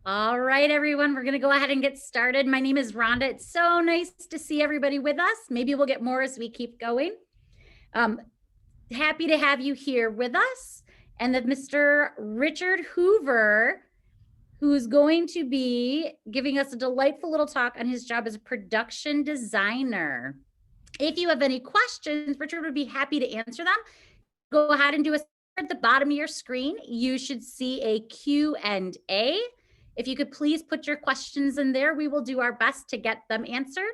All right, everyone, we're going to go ahead and get started. My name is Rhonda. It's so nice to see everybody with us. Maybe we'll get more as we keep going. Happy to have you here with us. And that Mr. Richard Hoover, who's going to be giving us a delightful little talk on his job as a production designer. If you have any questions, Richard would be happy to answer them. Go ahead and do a at the bottom of your screen. You should see a Q&A. If you could please put your questions in there, we will do our best to get them answered.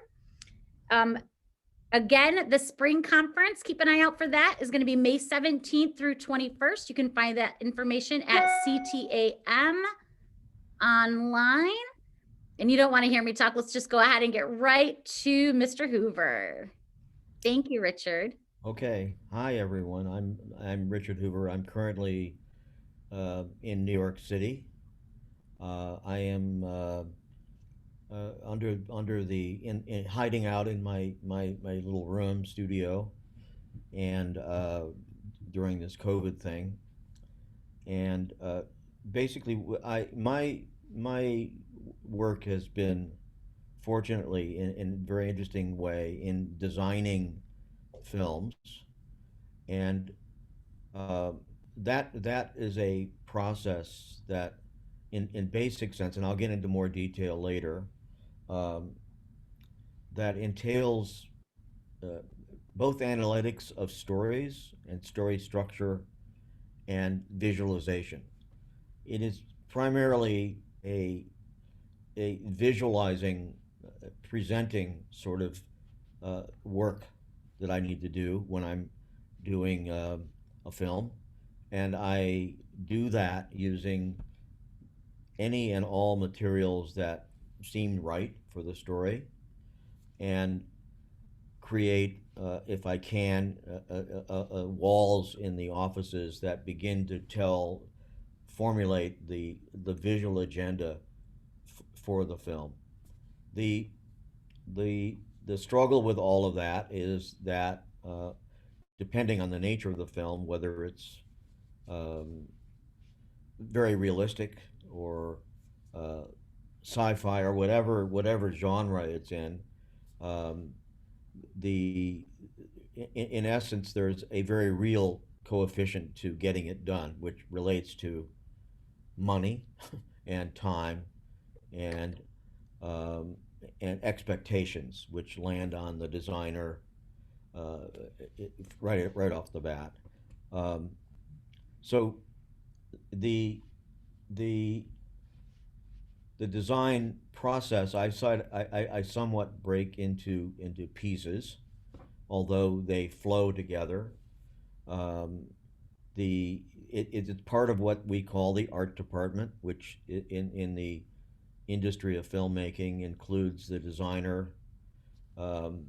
Again, the spring conference, keep an eye out for that, is going to be May 17th through 21st. You can find that information at CTAM online. And you don't want to hear me talk. Let's just go ahead and get right to Mr. Hoover. Thank you, Richard. Okay. Hi, everyone. I'm Richard Hoover. I'm currently in New York City. I am under the in hiding out in my little room studio, and during this COVID thing, and basically my work has been fortunately in a very interesting way in designing films, and uh, that is a process that, in basic sense, and I'll get into more detail later, um, that entails uh, both analytics of stories and story structure and visualization. It is primarily a visualizing, presenting sort of work that I need to do when I'm doing a film, and I do that using any and all materials that seem right for the story, and create, if I can, walls in the offices that begin to formulate the visual agenda for the film. The the struggle with all of that is that, depending on the nature of the film, whether it's um, very realistic or uh, sci-fi or whatever genre it's in, um, the in essence there's a very real coefficient to getting it done, which relates to money and time and um, and expectations, which land on the designer, uh, right off the bat. Um, so the the the design process I somewhat break into pieces, although they flow together. Um, it's part of what we call the art department, which in the industry of filmmaking includes the designer, um,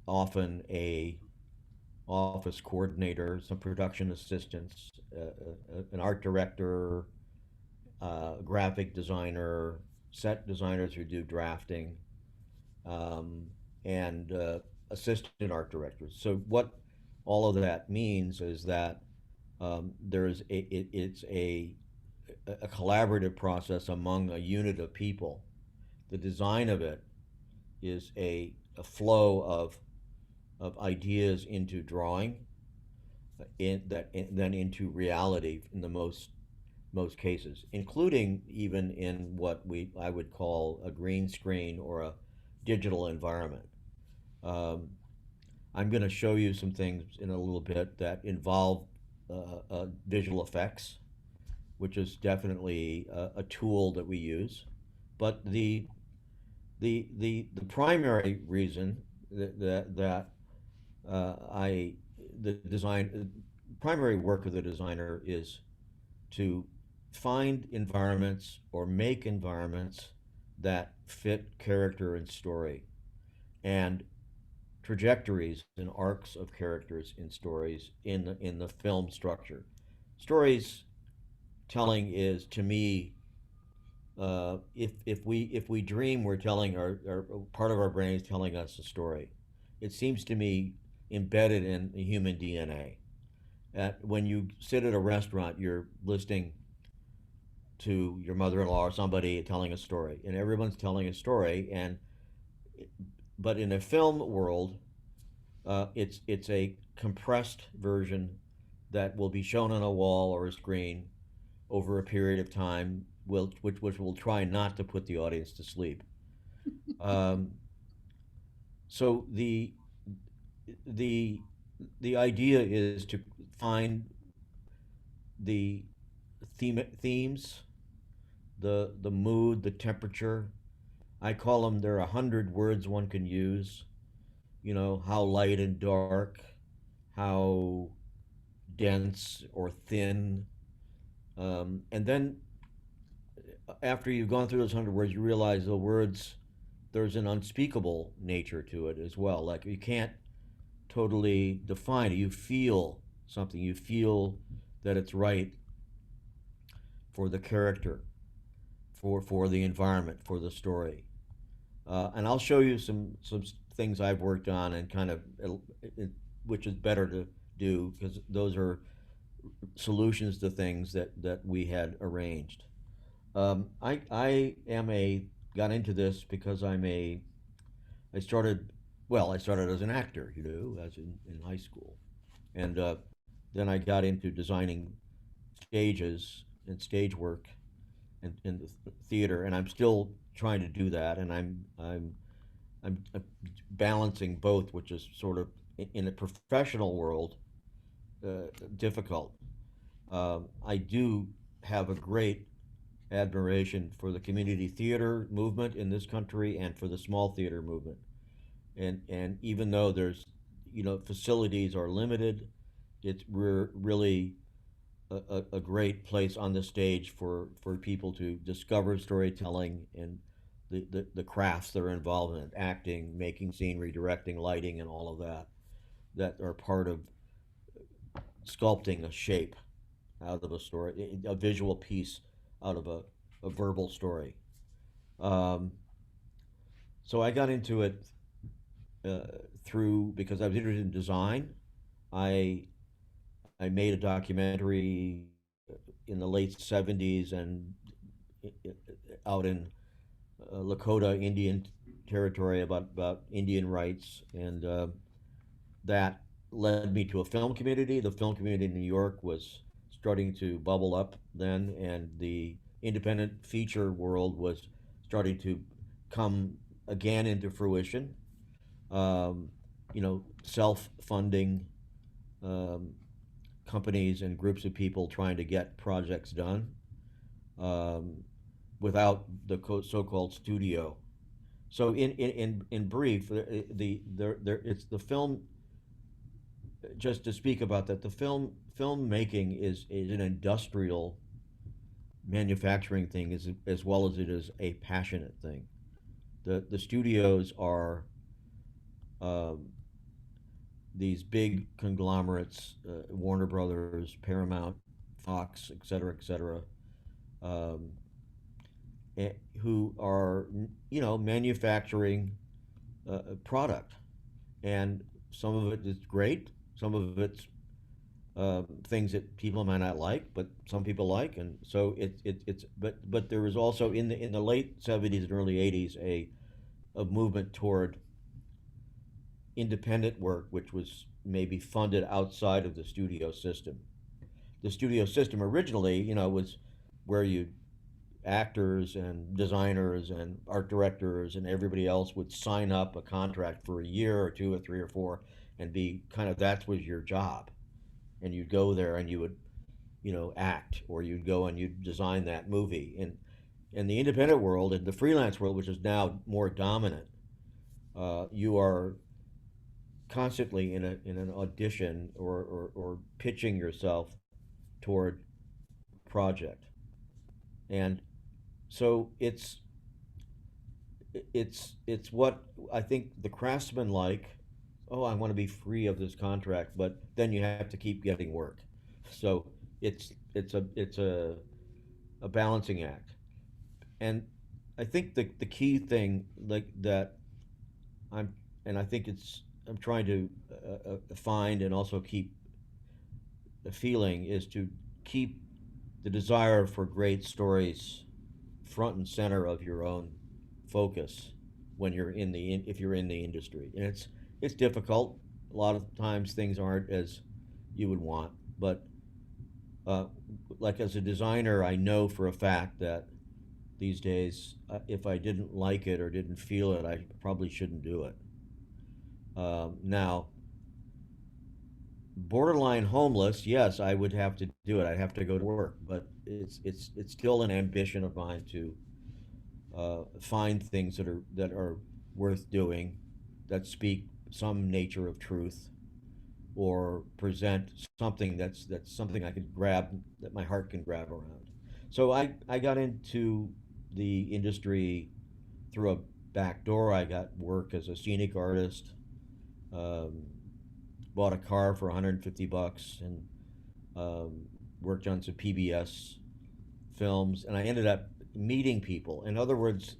often a office coordinator, some production assistants, an art director, graphic designer, set designers who do drafting, um, and assistant art directors. So what all of that means is that it's a collaborative process among a unit of people. The design of it is a flow of ideas into drawing, then into reality in the most cases, including even in what I would call a green screen or a digital environment. Um, I'm going to show you some things in a little bit that involve visual effects, which is definitely a tool that we use. But the primary reason that I the design primary work of the designer is to find environments or make environments that fit character and story, and trajectories and arcs of characters in stories in the film structure. Stories telling is, to me, if we dream, we're telling our part of our brain is telling us a story. It seems to me embedded in the human DNA. When you sit at a restaurant, you're listening to your mother-in-law or somebody telling a story, and everyone's telling a story, and but in a film world, it's a compressed version that will be shown on a wall or a screen over a period of time, which will try not to put the audience to sleep. Um, so the the idea is to find the themes, the mood, the temperature. I call them, there are 100 words one can use. You know, how light and dark, how dense or thin. And then after you've gone through those 100 words, you realize the words, there's an unspeakable nature to it as well. Like you can't totally define it. You feel something. You feel that it's right for the character, for the environment, for the story. And I'll show you some things I've worked on and kind of, which is better to do because those are solutions to things that we had arranged. I am a got into this because I started, well, I started as an actor, you know, as in high school, and then I got into designing stages and stage work and in the theater, and I'm still trying to do that, and I'm balancing both, which is sort of in a professional world difficult. I do have a great admiration for the community theater movement in this country and for the small theater movement. And even though there's, you know, facilities are limited, we're really a great place on the stage for people to discover storytelling and the crafts that are involved in it, acting, making scenery, directing, lighting, and all of that, that are part of sculpting a shape out of a story, a visual piece out of a verbal story. Um, so I got into it uh, through because I was interested in design. I I made a documentary in the late '70s and out in Lakota Indian territory about Indian rights, and that led me to a film community. The film community in New York was starting to bubble up then, and the independent feature world was starting to come again into fruition. Um, you know, self-funding um, companies and groups of people trying to get projects done um, without the so-called studio. So in brief, it's the film. Just to speak about that, the filmmaking is an industrial manufacturing thing as well as it is a passionate thing. The studios are um, these big conglomerates, Warner Brothers, Paramount, Fox, et cetera, um, who are, you know, manufacturing a product, and some of it is great, some of it's things that people might not like, but some people like, and so it's but there was also in the late '70s and early '80s a movement toward independent work, which was maybe funded outside of the studio system. The studio system originally, you know, was where you actors and designers and art directors and everybody else would sign up a contract for a year or two or three or four and be kind of, that was your job, and you'd go there and you would, you know, act, or you'd go and you'd design that movie. And in the independent world and the freelance world, which is now more dominant, you are constantly in an audition or pitching yourself toward project. And so it's what I think the craftsmen like. Oh, I want to be free of this contract, but then you have to keep getting work. So it's a balancing act. And I think the key thing, like that, I'm and I think I'm trying to find and also keep the feeling, is to keep the desire for great stories front and center of your own focus when you're if you're in the industry, and it's difficult. A lot of times things aren't as you would want, but uh, like as a designer, I know for a fact that these days, if I didn't like it or didn't feel it, I probably shouldn't do it. Now, borderline homeless, yes, I would have to do it. I'd have to go to work, but it's still an ambition of mine to find things that are worth doing, that speak some nature of truth, or present something that's something I could grab, that my heart can grab around. So I got into the industry through a back door. I got work as a scenic artist. Um, Bought a car for 150 bucks and worked on some PBS films, and I ended up meeting people. In other words,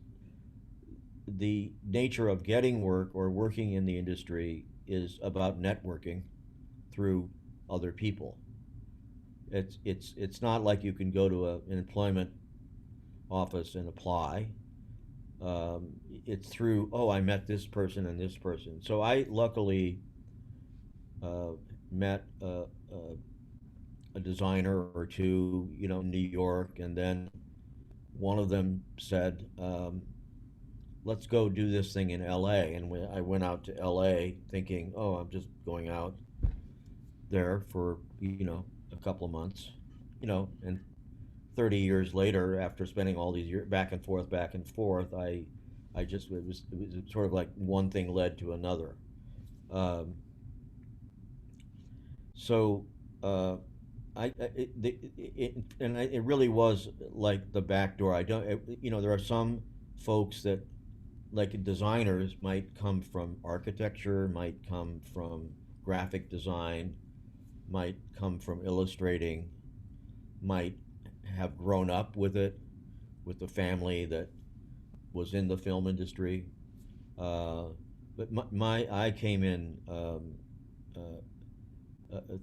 the nature of getting work or working in the industry is about networking through other people. It's not like you can go to an employment office and apply. It's through, oh, I met this person and this person. So I luckily uh, met a designer or two, in New York, and then one of them said, "Let's go do this thing in L.A." And when I went out to L.A. thinking, "Oh, I'm just going out there for a couple of months," and 30 years later, after spending all these years back and forth, I just it was sort of like one thing led to another. Um, so uh, it really was like the back door. I don't, there are some folks that, like designers, might come from architecture, might come from graphic design, might come from illustrating, might have grown up with it, with the family that was in the film industry. Uh, but I came in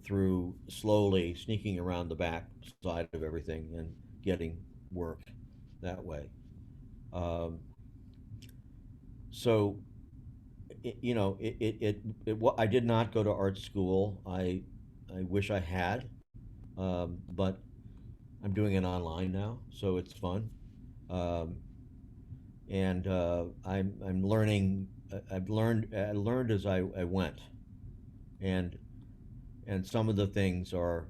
through slowly sneaking around the back side of everything and getting work that way. Um, so, I did not go to art school. I wish I had, but I'm doing it online now, so it's fun. Um, and I'm learning. I learned as I went, and some of the things are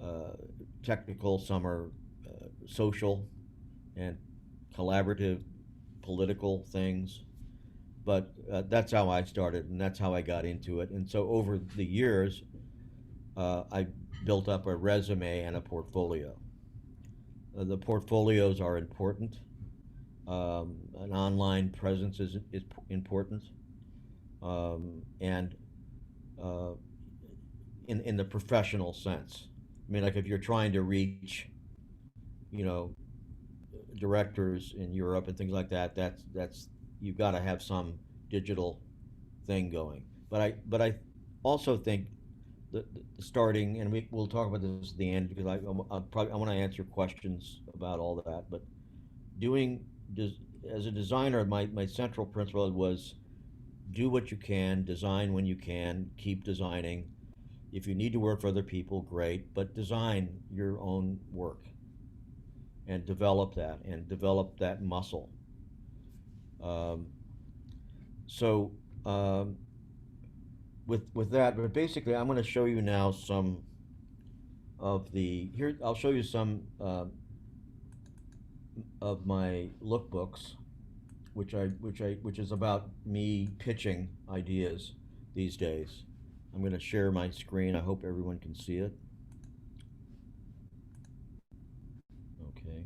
uh, technical, some are social and collaborative, political things. But that's how I started, and that's how I got into it. And so over the years, I built up a resume and a portfolio. The portfolios are important. An online presence is important, and uh, in the professional sense. I mean, like if you're trying to reach, you know, directors in Europe and things like that, that's you've got to have some digital thing going. But I also think the starting, and we'll talk about this at the end because I want to answer questions about all that. But doing as a designer, my central principle was do what you can, design when you can, keep designing. If you need to work for other people, great, but design your own work and develop that muscle. Um, so with that, but basically, I'm going to show you now some of the here. I'll show you some of my lookbooks, which is about me pitching ideas these days. I'm going to share my screen. I hope everyone can see it. Okay.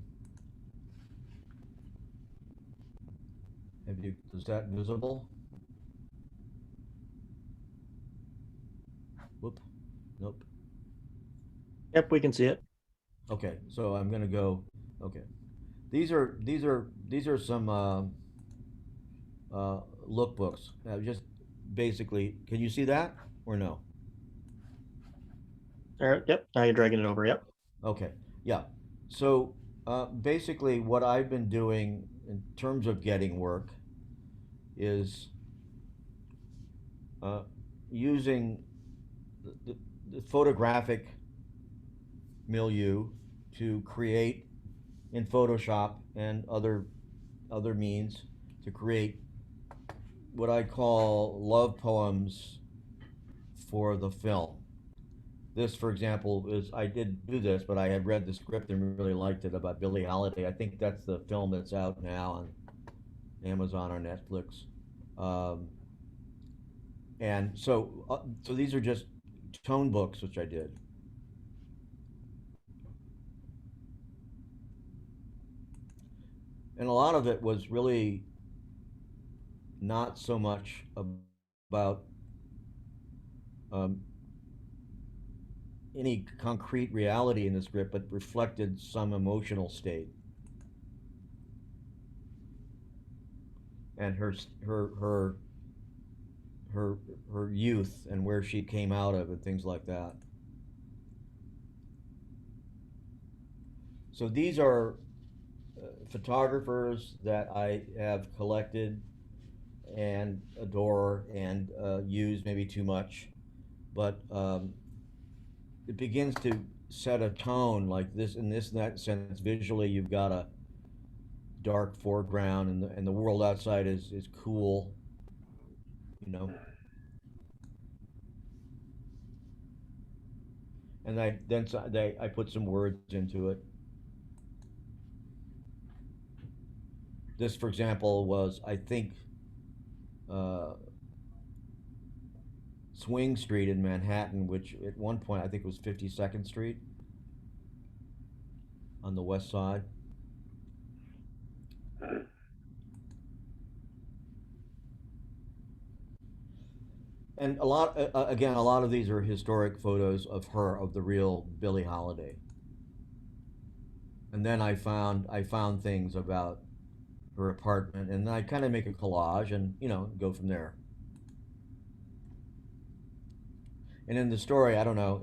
Is that visible? Whoop. Nope. Yep, we can see it. Okay. So I'm going to go. Okay. These are some lookbooks. Just basically, can you see that or no? All right, yep. Now you're dragging it over. Yep. Okay. Yeah. So basically, what I've been doing in terms of getting work is uh, using the, the, the photographic milieu to create in Photoshop and other means to create what I call love poems for the film. This, for example, is I did do this, but I had read the script and really liked it about Billie Holiday. I think that's the film that's out now on Amazon or Netflix. Um, and so these are just tone books, which I did. And a lot of it was really not so much about um, any concrete reality in the script, but reflected some emotional state and her her her youth and where she came out of and things like that. So these are photographers that I have collected and adore and use maybe too much, but it begins to set a tone like this in this and that sense. Visually, you've got a dark foreground, and the world outside is cool, you know. And I put some words into it. This, for example, was I think uh, Swing Street in Manhattan, which at one point I think was 52nd Street on the west side. And again, a lot of these are historic photos of her, of the real Billie Holiday. And then I found things about her apartment, and I kind of make a collage, and go from there. And in the story, I don't know.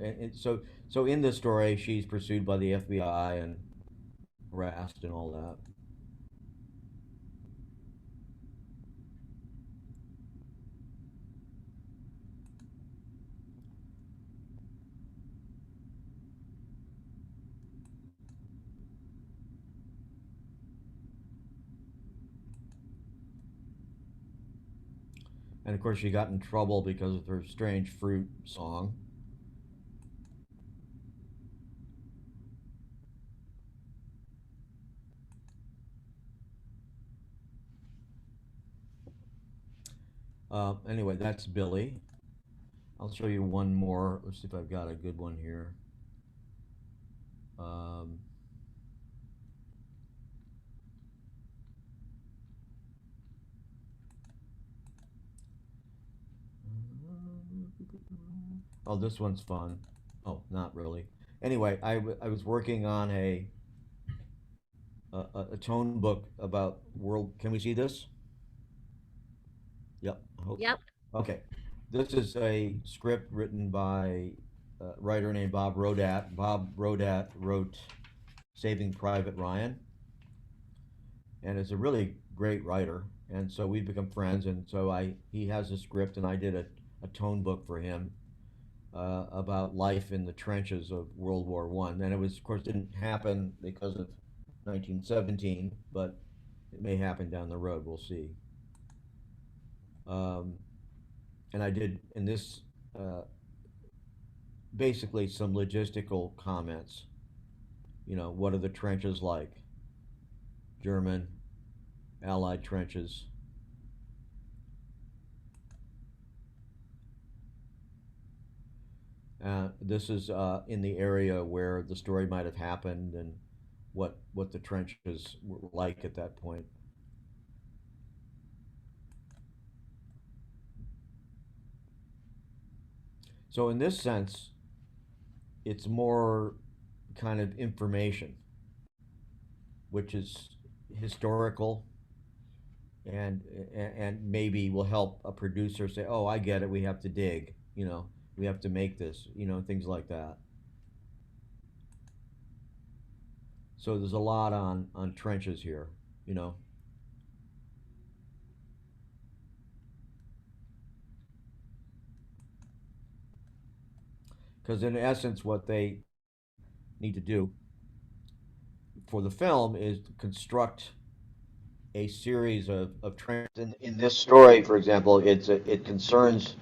So in the story, she's pursued by the FBI and harassed and all that. And of course, she got in trouble because of her strange fruit song. Anyway, that's Billy. I'll show you one more. Let's see if I've got a good one here. Um, oh, this one's fun. Oh, not really. Anyway, I was working on a tone book about world. Can we see this? Yep. I hope so. Yep. Okay. This is a script written by a writer named Bob Rodat. Bob Rodat wrote Saving Private Ryan, and is a really great writer. And so we've become friends. And so he has a script, and I did a tone book for him about life in the trenches of World War One. And it was, of course, didn't happen because of 1917, but it may happen down the road. We'll see. Um, and I did in this basically some logistical comments. What are the trenches like? German, Allied trenches. This is in the area where the story might have happened, and what the trenches were like at that point. So in this sense, it's more kind of information, which is historical and and maybe will help a producer say, "Oh, I get it. We have to dig. We have to make this. Things like that." So there's a lot on trenches here, you know, because in essence, what they need to do for the film is to construct a series of trenches. In this story, for example, it concerns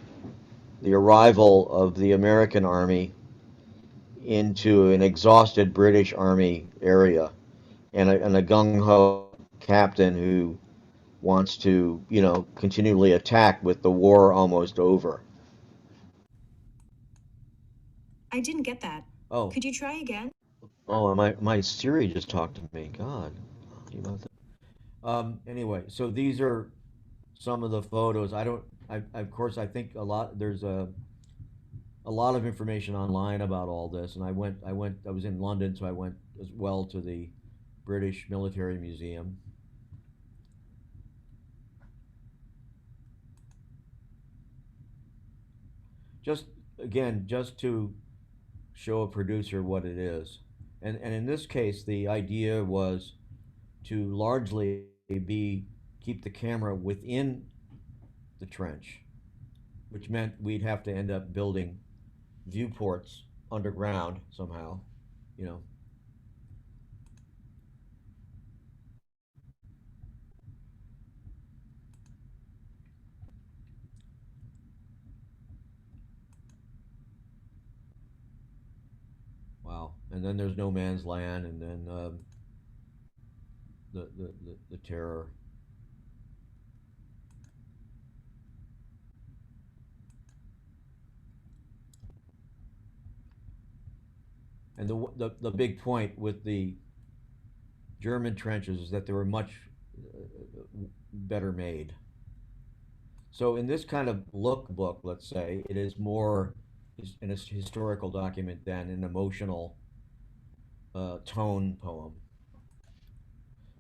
the arrival of the American army into an exhausted British army area, and a gung ho captain who wants to, continually attack with the war almost over. I didn't get that. Oh, Could you try again? oh, my Siri just talked to me. God, you about that. Anyway, so these are some of the photos. I don't. Of course, I think a lot. There's a lot of information online about all this, and I was in London, so I went as well to the British Military Museum. Just again, just to show a producer what it is. And in this case, the idea was to largely be keep the camera within the trench, which meant we'd have to end up building viewports underground somehow, you know. Wow. And then there's no man's land, and then the terror. And the big point with the German trenches is that they were much better made. So in this kind of lookbook, let's say, it is more an historical document than an emotional tone poem.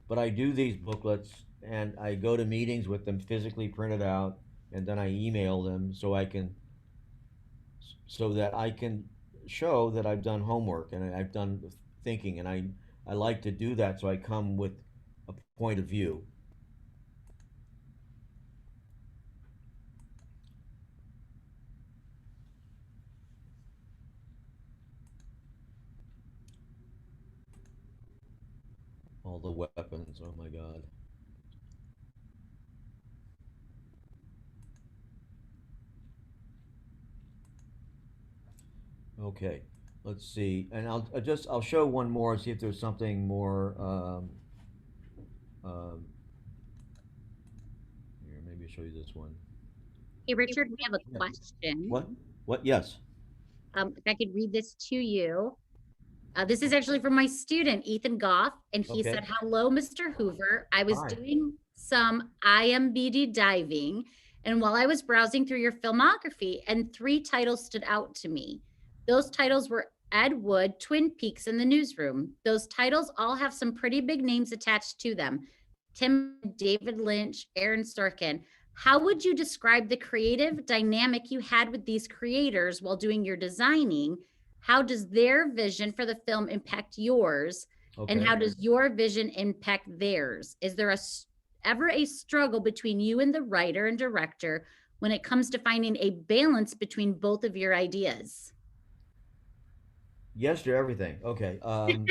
But I do these booklets and I go to meetings with them physically printed out, and then I email them so that I can show that I've done homework and I've done thinking, and I like to do that, so I come with a point of view. All the weapons, oh my God. Okay, let's see, and I'll show one more, see if there's something more. Um, Here, maybe I'll show you this one. Hey, Richard, we have a Yeah. question. What? What? Yes. If I could read this to you. This is actually from my student, Ethan Goff, and he Okay. said, "Hello, Mr. Hoover. I was Hi. doing some IMBD diving, and while I was browsing through your filmography, and three titles stood out to me. Those titles were Ed Wood, Twin Peaks, and The Newsroom. Those titles all have some pretty big names attached to them. Tim, David Lynch, Aaron Sorkin. How would you describe the creative dynamic you had with these creators while doing your designing? How does their vision for the film impact yours? And Okay. how does your vision impact theirs? Is there ever a struggle between you and the writer and director when it comes to finding a balance between both of your ideas?" Yes to everything. Okay. Um,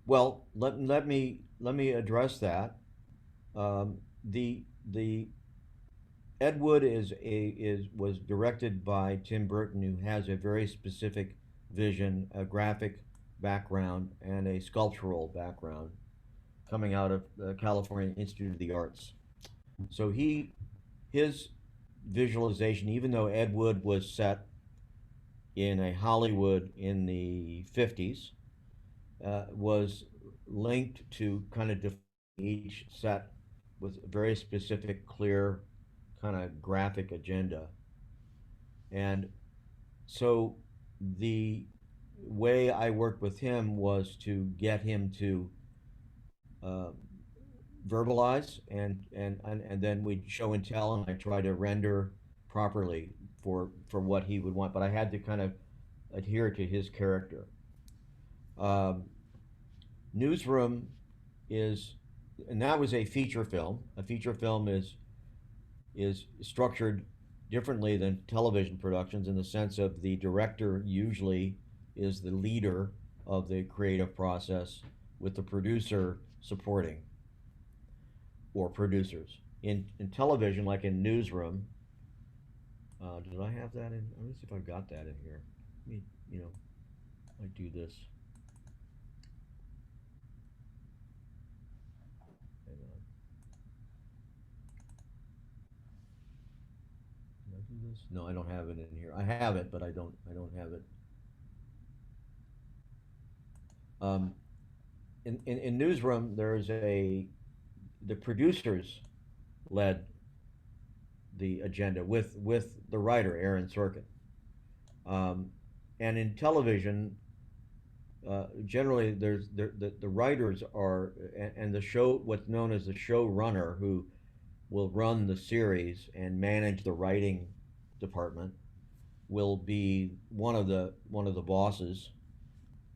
well, let me address that. The Ed Wood was directed by Tim Burton, who has a very specific vision, a graphic background, and a sculptural background coming out of the California Institute of the Arts. So his visualization, even though Ed Wood was set in a Hollywood in the 50s, was linked to kind of define each set with a very specific, clear kind of graphic agenda. And so the way I worked with him was to get him to uh, verbalize, and then we'd show and tell, and I try to render properly for what he would want. But I had to kind of adhere to his character. Newsroom is, and that was a feature film. A feature film is structured differently than television productions in the sense of the director usually is the leader of the creative process with the producer supporting or producers. In television, like in Newsroom, did I have that in? Let me see if I've got that in here. Let me, I do this. Hang on. Did I do this? No, I don't have it in here. I have it, but I don't have it. Um, in Newsroom, the producers led the agenda with the writer Aaron Sorkin. Um, and in television, generally the writers are and the show what's known as the showrunner who will run the series and manage the writing department will be one of the bosses,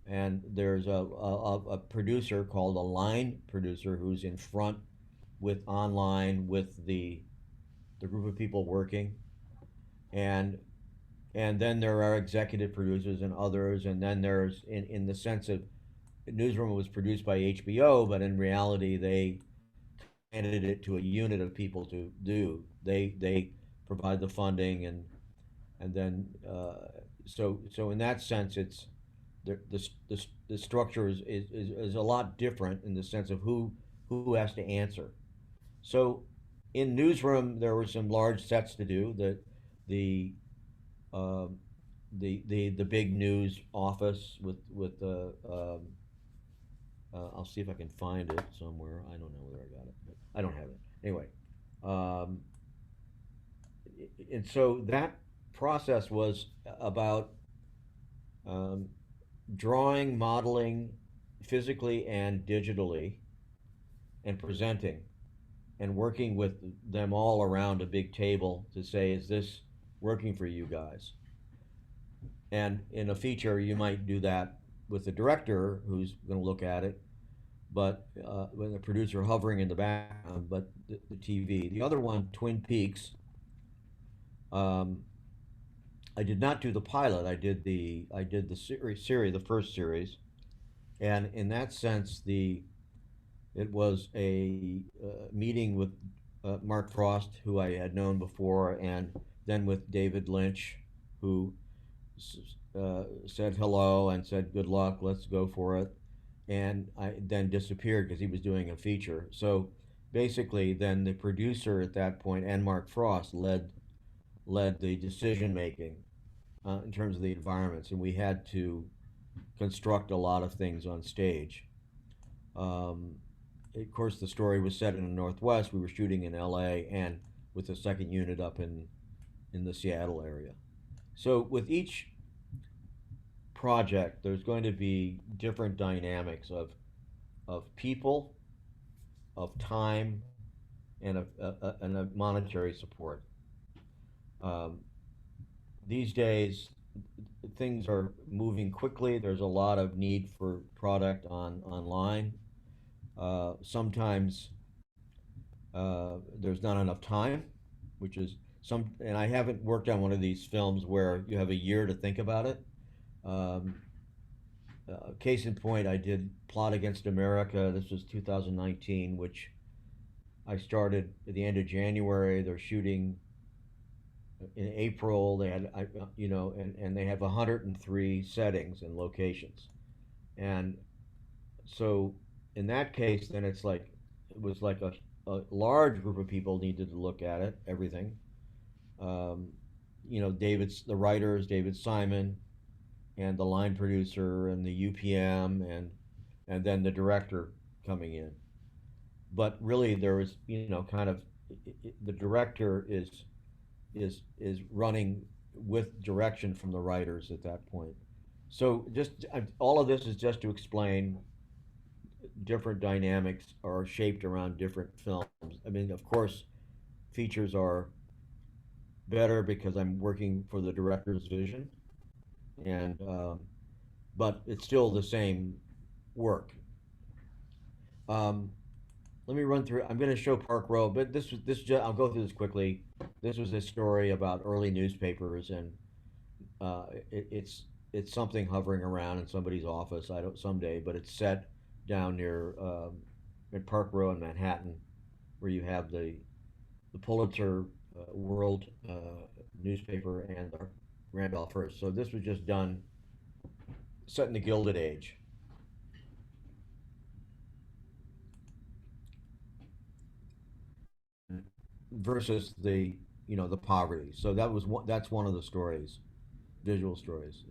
and there's a producer called a line producer who's in front with online with the group of people working, and and then there are executive producers and others, and then there's in the sense of Newsroom was produced by HBO, but in reality they handed it to a unit of people to do. They provide the funding and then so in that sense it's the structure is a lot different in the sense of who has to answer. So in Newsroom there were some large sets to do. The um, the big news office with the I'll see if I can find it somewhere. I don't know whether I got it, but I don't have it anyway. Um, and so that process was about um, drawing, modeling, physically and digitally, and presenting, and working with them all around a big table to say, is this working for you guys? And in a feature, you might do that with the director who's going to look at it, but with the producer hovering in the background, but the TV. The other one, Twin Peaks, um, I did not do the pilot. I did the series, the first series, and in that sense, it was a meeting with Mark Frost, who I had known before, and then with David Lynch, who said hello and said good luck, let's go for it, and I then disappeared because he was doing a feature. So basically, then the producer at that point and Mark Frost led the decision making in terms of the environments, and we had to construct a lot of things on stage. Um, of course, the story was set in the Northwest. We were shooting in L.A. and with the second unit up in the Seattle area. So with each project, there's going to be different dynamics of people, of time, and of monetary support. Um, these days, things are moving quickly. There's a lot of need for product online. Sometimes there's not enough time, which is and I haven't worked on one of these films where you have a year to think about it. Um, Case in point, I did Plot Against America. This was 2019, which I started at the end of January. They're shooting in April. They had, and they have 103 settings and locations. And so in that case, then it was like a large group of people needed to look at it, everything. Um, the writers, David Simon, and the line producer, and the UPM, and then the director coming in. But really, there was, kind of the director is running with direction from the writers at that point. So just all of this is just to explain different dynamics are shaped around different films. I mean, of course, features are better because I'm working for the director's vision, and but it's still the same work. Um, let me run through. I'm going to show Park Row, but I'll go through this quickly. This was a story about early newspapers, and it's something hovering around in somebody's office. I don't someday, but it's set down near at Park Row in Manhattan, where you have the Pulitzer World newspaper and the Randolph Hearst. So this was just done set in the Gilded Age. Versus the poverty. So that's one of the stories, visual stories.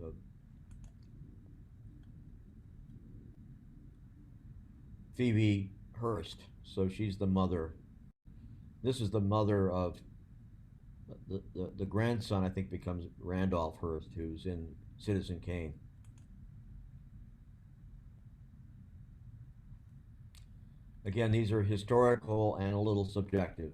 Phoebe Hearst. So she's the mother. This is the mother of the grandson. I think becomes Randolph Hearst, who's in Citizen Kane. Again, these are historical and a little subjective.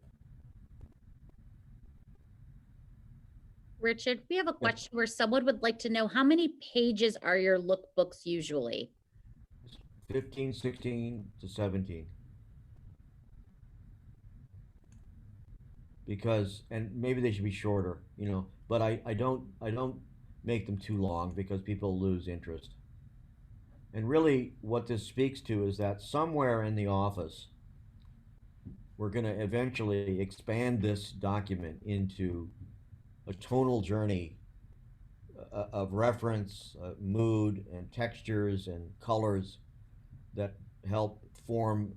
Richard, we have a Yep. question where someone would like to know how many pages are your lookbooks usually? 15, 16 to 17. Because and maybe they should be shorter, but I don't make them too long because people lose interest. And really what this speaks to is that somewhere in the office we're going to eventually expand this document into a tonal journey of reference, mood, and textures and colors that help form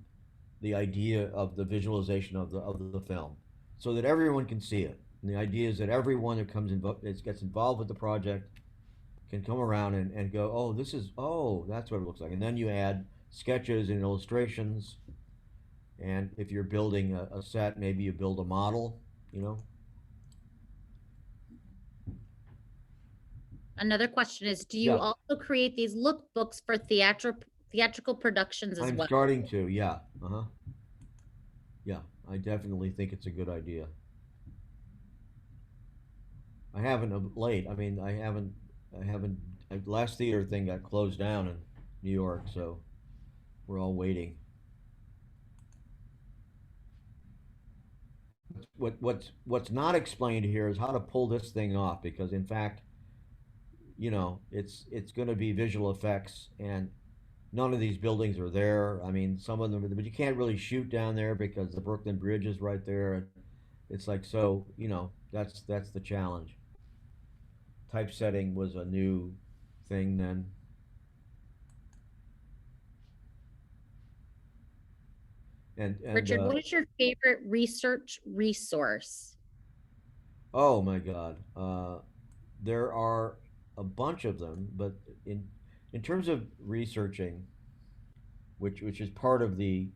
the idea of the visualization of the film, so that everyone can see it. And the idea is that everyone that gets involved with the project can come around and go, that's what it looks like. And then you add sketches and illustrations. And if you're building a set, maybe you build a model, you know. Another question is, do you Yeah, also create these lookbooks for theatrical productions as I'm well? starting to. Yeah, yeah. I definitely think it's a good idea. I haven't of late. I mean, I haven't. Last theater thing got closed down in New York, so we're all waiting. What's not explained here is how to pull this thing off, because in fact, it's going to be visual effects, and none of these buildings are there. I mean, some of them, but you can't really shoot down there because the Brooklyn Bridge is right there. It's like, so, that's the challenge. Typesetting was a new thing then. And Richard, what is your favorite research resource? oh my God, there are a bunch of them, but in terms of researching, which is part of the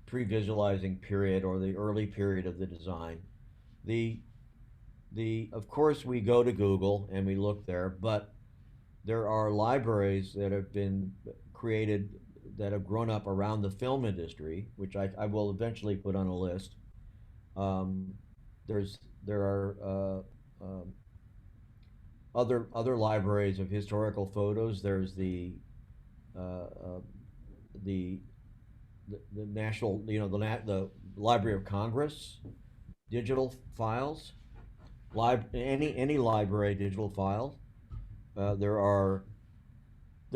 pre-visualizing period or the early period of the design, the of course we go to Google and we look there, but there are libraries that have been created that have grown up around the film industry, which I will eventually put on a list. Um, there are other libraries of historical photos. There's uh, uh, the the national, the Library of Congress digital files, any library digital file. There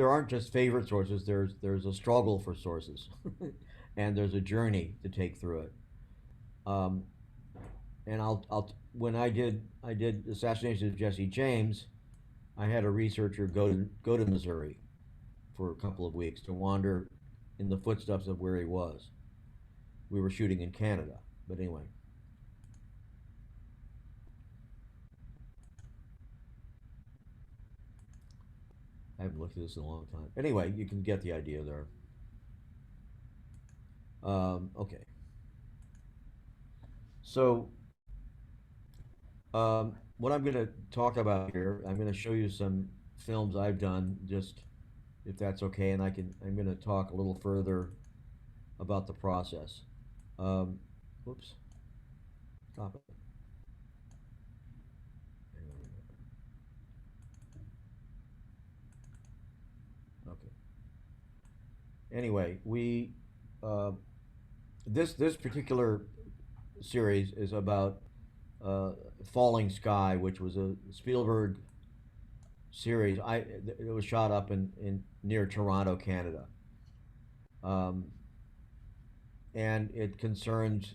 aren't just favorite sources. There's a struggle for sources, and there's a journey to take through it. Um, and when I did Assassination of Jesse James, I had a researcher go to Missouri for a couple of weeks to wander in the footsteps of where he was. We were shooting in Canada, but anyway. I haven't looked at this in a long time. Anyway, you can get the idea there. Okay. So, what I'm going to talk about here, I'm going to show you some films I've done, just if that's okay, and I'm going to talk a little further about the process. Um, whoops, stop it. Okay. Anyway, uh, this particular series is about uh, Falling Sky, which was a Spielberg series. It was shot up in near Toronto, Canada, um, and it concerns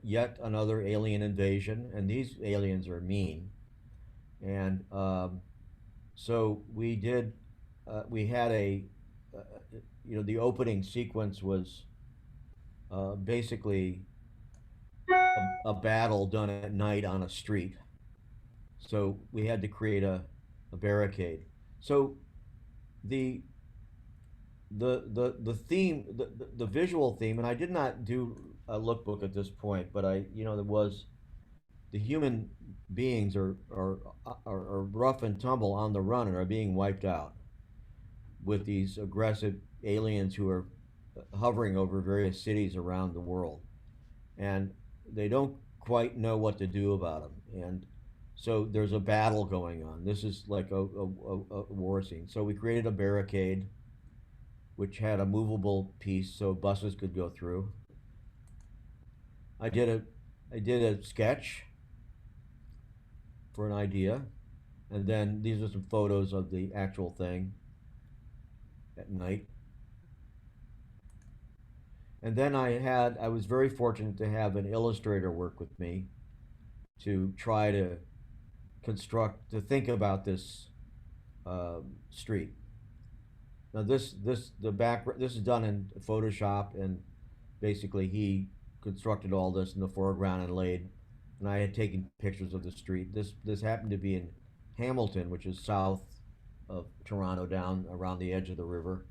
yet another alien invasion, and these aliens are mean. And so we had uh, the opening sequence was basically a battle done at night on a street. So we had to create a barricade. So the the theme, the visual theme, and I did not do a lookbook at this point, but there was the human beings are rough and tumble on the run and are being wiped out with these aggressive aliens who are hovering over various cities around the world, and they don't quite know what to do about them. And so there's a battle going on. This is like a war scene. So we created a barricade which had a movable piece so buses could go through. I did a I did a sketch for an idea, and then these are some photos of the actual thing at night. And then I was very fortunate to have an illustrator work with me to try to think about this street. Now this is done in Photoshop, and basically he constructed all this in the foreground and I had taken pictures of the street. This happened to be in Hamilton, which is south of Toronto, down around the edge of the river.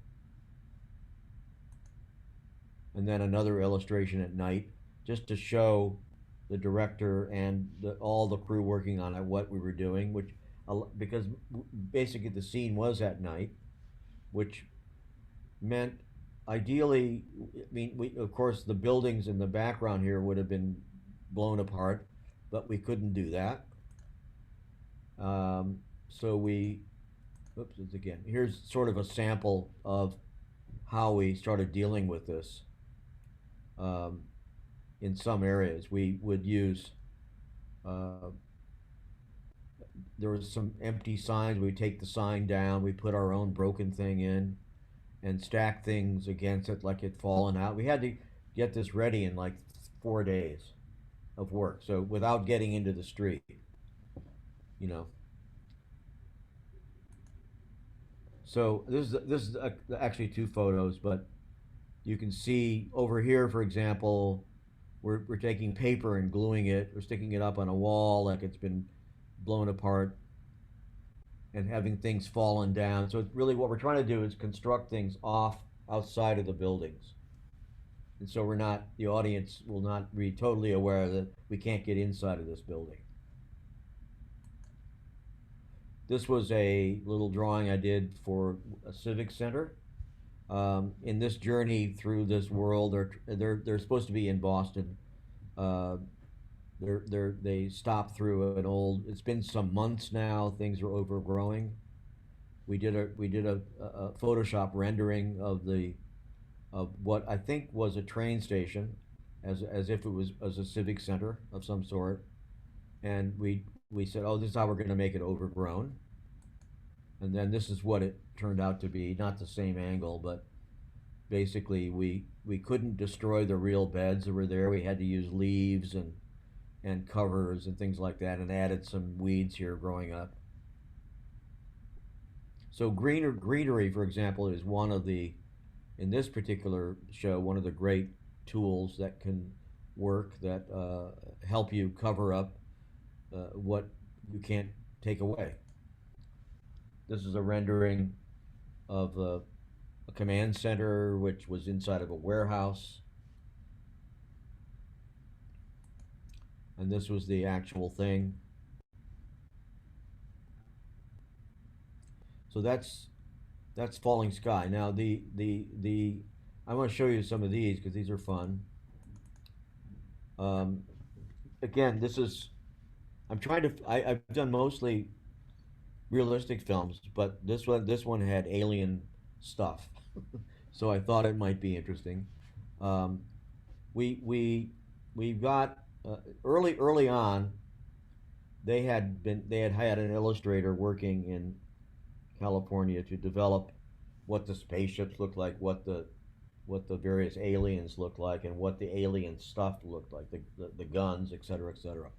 And then another illustration at night, just to show the director and all the crew working on it what we were doing, which because basically the scene was at night, which meant ideally, I mean, we of course the buildings in the background here would have been blown apart, but we couldn't do that. So oops, it's again. Here's sort of a sample of how we started dealing with this. Um, in some areas, we would use. Uh, there was some empty signs. We take the sign down. We put our own broken thing in, and stack things against it like it fallen out. We had to get this ready in like 4 days of work. So without getting into the street, you know. So this is actually two photos, but you can see over here, for example, we're taking paper and gluing it, or sticking it up on a wall like it's been blown apart, and having things fallen down. So it's really what we're trying to do is construct things outside of the buildings. And so the audience will not be totally aware that we can't get inside of this building. This was a little drawing I did for a civic center. In this journey through this world, they're supposed to be in Boston. Uh, they stopped through an old. It's been some months now. Things are overgrowing. We did a Photoshop rendering of what I think was a train station, as if it was as a civic center of some sort, and we said, oh, this is how we're going to make it overgrown, and then this is what it turned out to be. Not the same angle, but basically we couldn't destroy the real beds that were there. We had to use leaves and covers and things like that, and added some weeds here growing up. So greenery, for example, is one of the in this particular show one of the great tools that can work that help you cover up what you can't take away. This is a rendering of a command center which was inside of a warehouse. And this was the actual thing. So that's Falling Sky. Now the I want to show you some of these because these are fun. Um, Again, I've done mostly realistic films, but this one had alien stuff, so I thought it might be interesting. Um, we got early on. They had an illustrator working in California to develop what the spaceships looked like, what the various aliens looked like, and what the alien stuff looked like, the guns, et cetera, et cetera.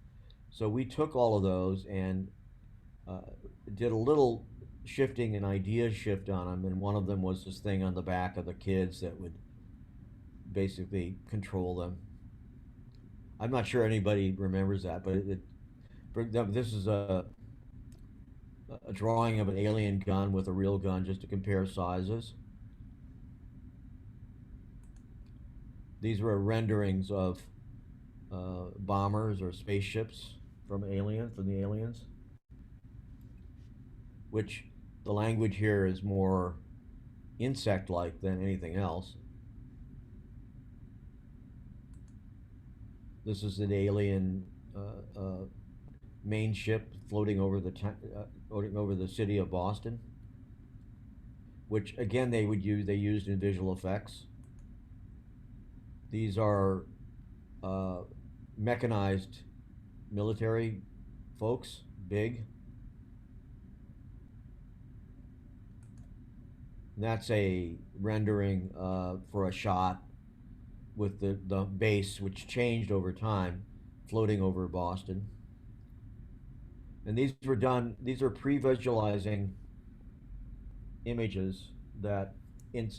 So we took all of those and uh, did a little shifting and idea shift on them, and one of them was this thing on the back of the kids that would basically control them. I'm not sure anybody remembers that, but for example, this is a drawing of an alien gun with a real gun just to compare sizes. These were renderings of bombers or spaceships from the aliens, which the language here is more insect-like than anything else. This is an alien main ship floating over the city of Boston, which again they used in visual effects. These are uh, mechanized military folks, big. And that's a rendering for a shot with the base, which changed over time, floating over Boston. And these are pre-visualizing images that in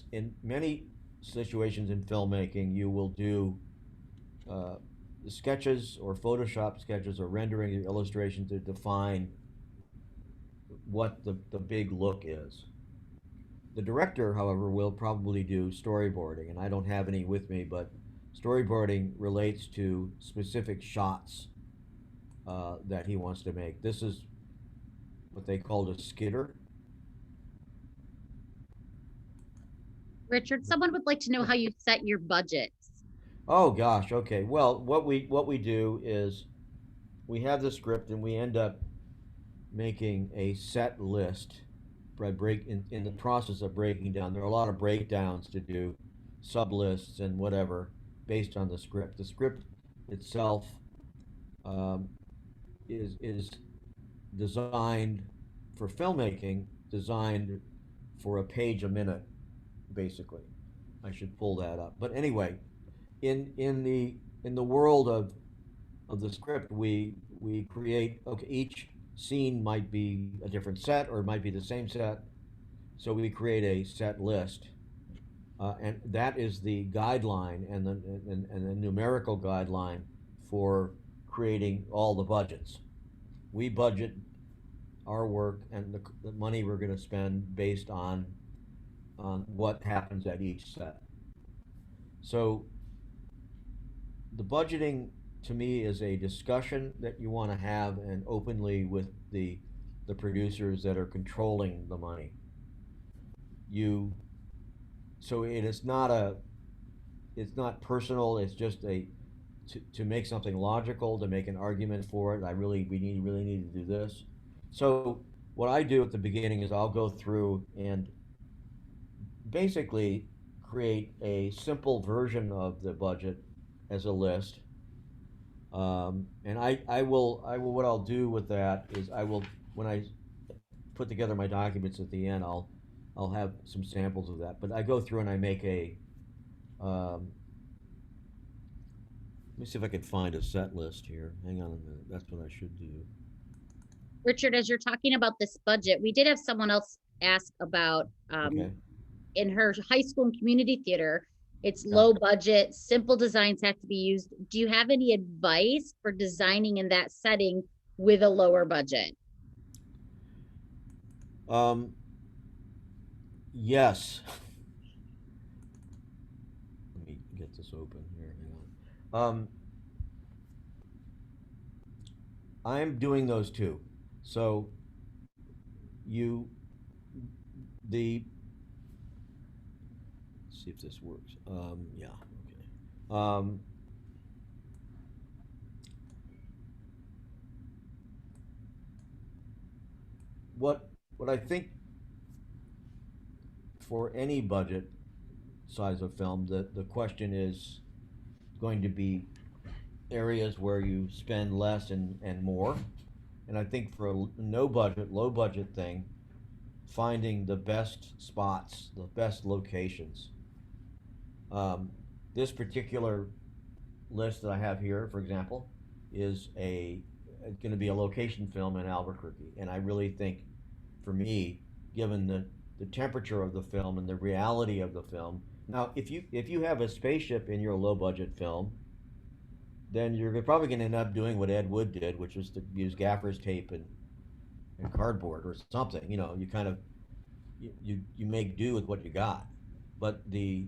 many situations in filmmaking, you will do uh, sketches or Photoshop sketches or rendering or illustration to define what the big look is. The director, however, will probably do storyboarding, and I don't have any with me, but storyboarding relates to specific shots that he wants to make. This is what they called a skidder. Richard, someone would like to know how you set your budgets. Oh gosh, okay. Well, what we do is we have the script and we end up making a set list. In the process of breaking down. There are a lot of breakdowns to do, sub lists and whatever, based on the script. The script itself um, is designed for filmmaking, designed for a page a minute, basically. I should pull that up. But anyway, in the world of the script, we create, okay, each scene might be a different set or it might be the same set. So we create a set list, and that is the guideline and the numerical guideline for creating all the budgets. We budget our work and the money we're going to spend based on what happens at each set. So the budgeting to me is a discussion that you want to have and openly with the producers that are controlling the money. You so it is not a it's not personal. It's just to make something logical, to make an argument for it. We really need to do this. So what I do at the beginning is I'll go through and basically create a simple version of the budget as a list. And what I'll do with that is when I put together my documents at the end, I'll have some samples of that. But I go through and I make let me see if I can find a set list here. Hang on a minute. That's what I should do. Richard, as you're talking about this budget, we did have someone else ask about Okay. in her high school and community theater, it's Yeah. low budget, simple designs have to be used. Do you have any advice for designing in that setting with a lower budget? Yes. Let me get this open here. Hang on. I'm doing those too. So you the let's see if this works. Yeah. Okay. What I think for any budget size of film. The question is going to be areas where you spend less and more. And I think for a no budget, low budget thing, finding the best spots, the best locations. Um, this particular list that I have here, for example, is going to be a location film in Albuquerque, and I really think, for me, given the temperature of the film and the reality of the film. Now, if you have a spaceship in your low budget film, then you're probably going to end up doing what Ed Wood did, which was to use gaffer's tape and cardboard or something. You kind of you make do with what you got. But the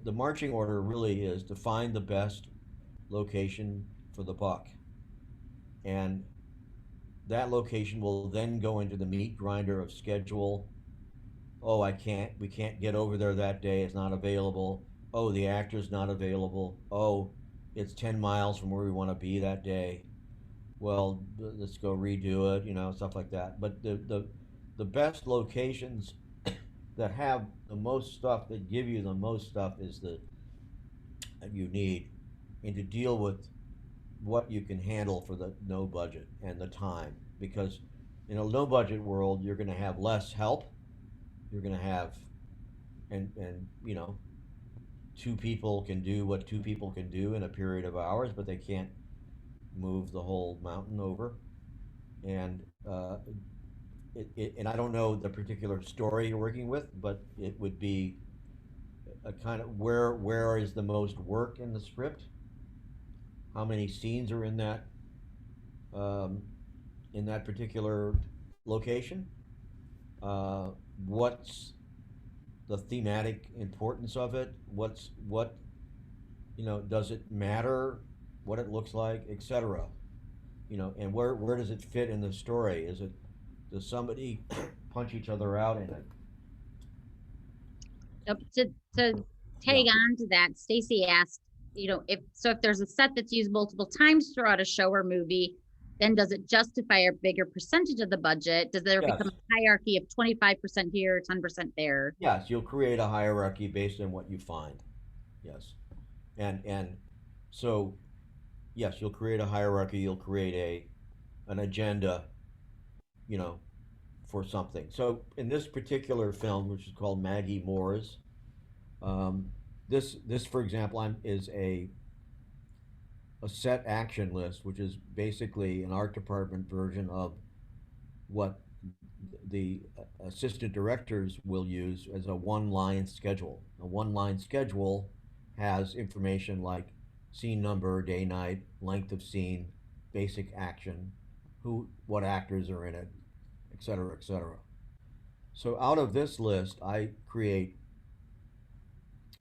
marching order really is to find the best location for the buck, and that location will then go into the meat grinder of schedule. Oh, we can't get over there that day, it's not available. Oh, the actor's not available. Oh, it's 10 miles from where we want to be that day. Well, let's go redo it, stuff like that. But the best locations that have the most stuff, that give you the most stuff, is that you need, and to deal with what you can handle for the no budget and the time. Because in a no budget world, you're going to have less help. You're going to have, and two people can do what two people can do in a period of hours, but they can't move the whole mountain over. And and I don't know the particular story you're working with, but it would be a kind of, where is the most work in the script? How many scenes are um, in that particular location? What's the thematic importance of it? What does it matter what it looks like, etc. And where does it fit in the story? Does somebody punch each other out in it? To Yeah. tag on to that, Stacy asked, if there's a set that's used multiple times throughout a show or movie, then does it justify a bigger percentage of the budget? Does there Yes. become a hierarchy of 25% here, 10% there? Yes, you'll create a hierarchy based on what you find. Yes. And so, yes, you'll create a hierarchy, you'll create an agenda, you know, for something. So in this particular film, which is called Maggie Moore's, um, this for example, is a set action list, which is basically an art department version of what the assistant directors will use as a one-line schedule. A one-line schedule has information like scene number, day, night, length of scene, basic action, what actors are in it, etc., etc. So out of this list, I create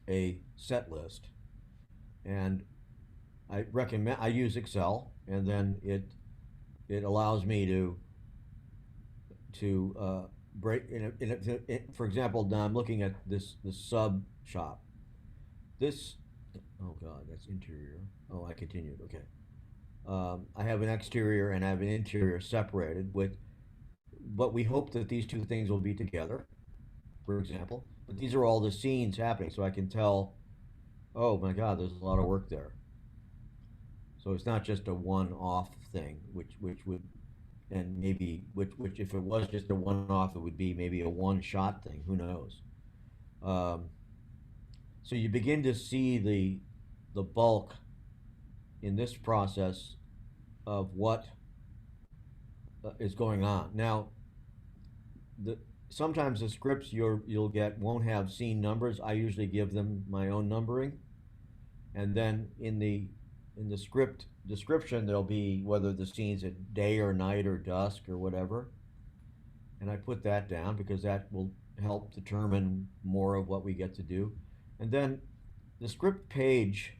a set list, and I use Excel, and then it allows me to break for example. Now I'm looking at this sub shop. This, oh god, that's interior. Oh, I continued. Okay. I have an exterior and I have an interior separated with, but we hope that these two things will be together, for example. But these are all the scenes happening, so I can tell, oh my god, there's a lot of work there. So it's not just a one-off thing, which would, and maybe which if it was just a one-off, it would be maybe a one-shot thing. Who knows? So you begin to see the bulk in this process of what is going on. Now, sometimes the scripts you'll get won't have scene numbers. I usually give them my own numbering, and then in the script description there'll be whether the scene's at day or night or dusk or whatever, and I put that down because that will help determine more of what we get to do. And then the script page,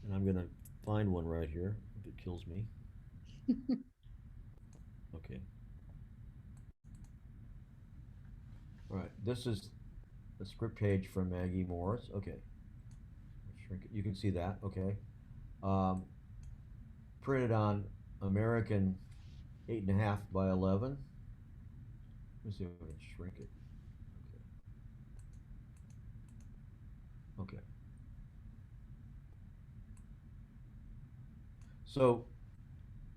and I'm gonna find one right here if it kills me. Okay. All right, this is the script page from Maggie Morris. Okay, shrink it. You can see that. Okay, um, printed on American 8.5 by 11. Let me see if I can shrink it. Okay. So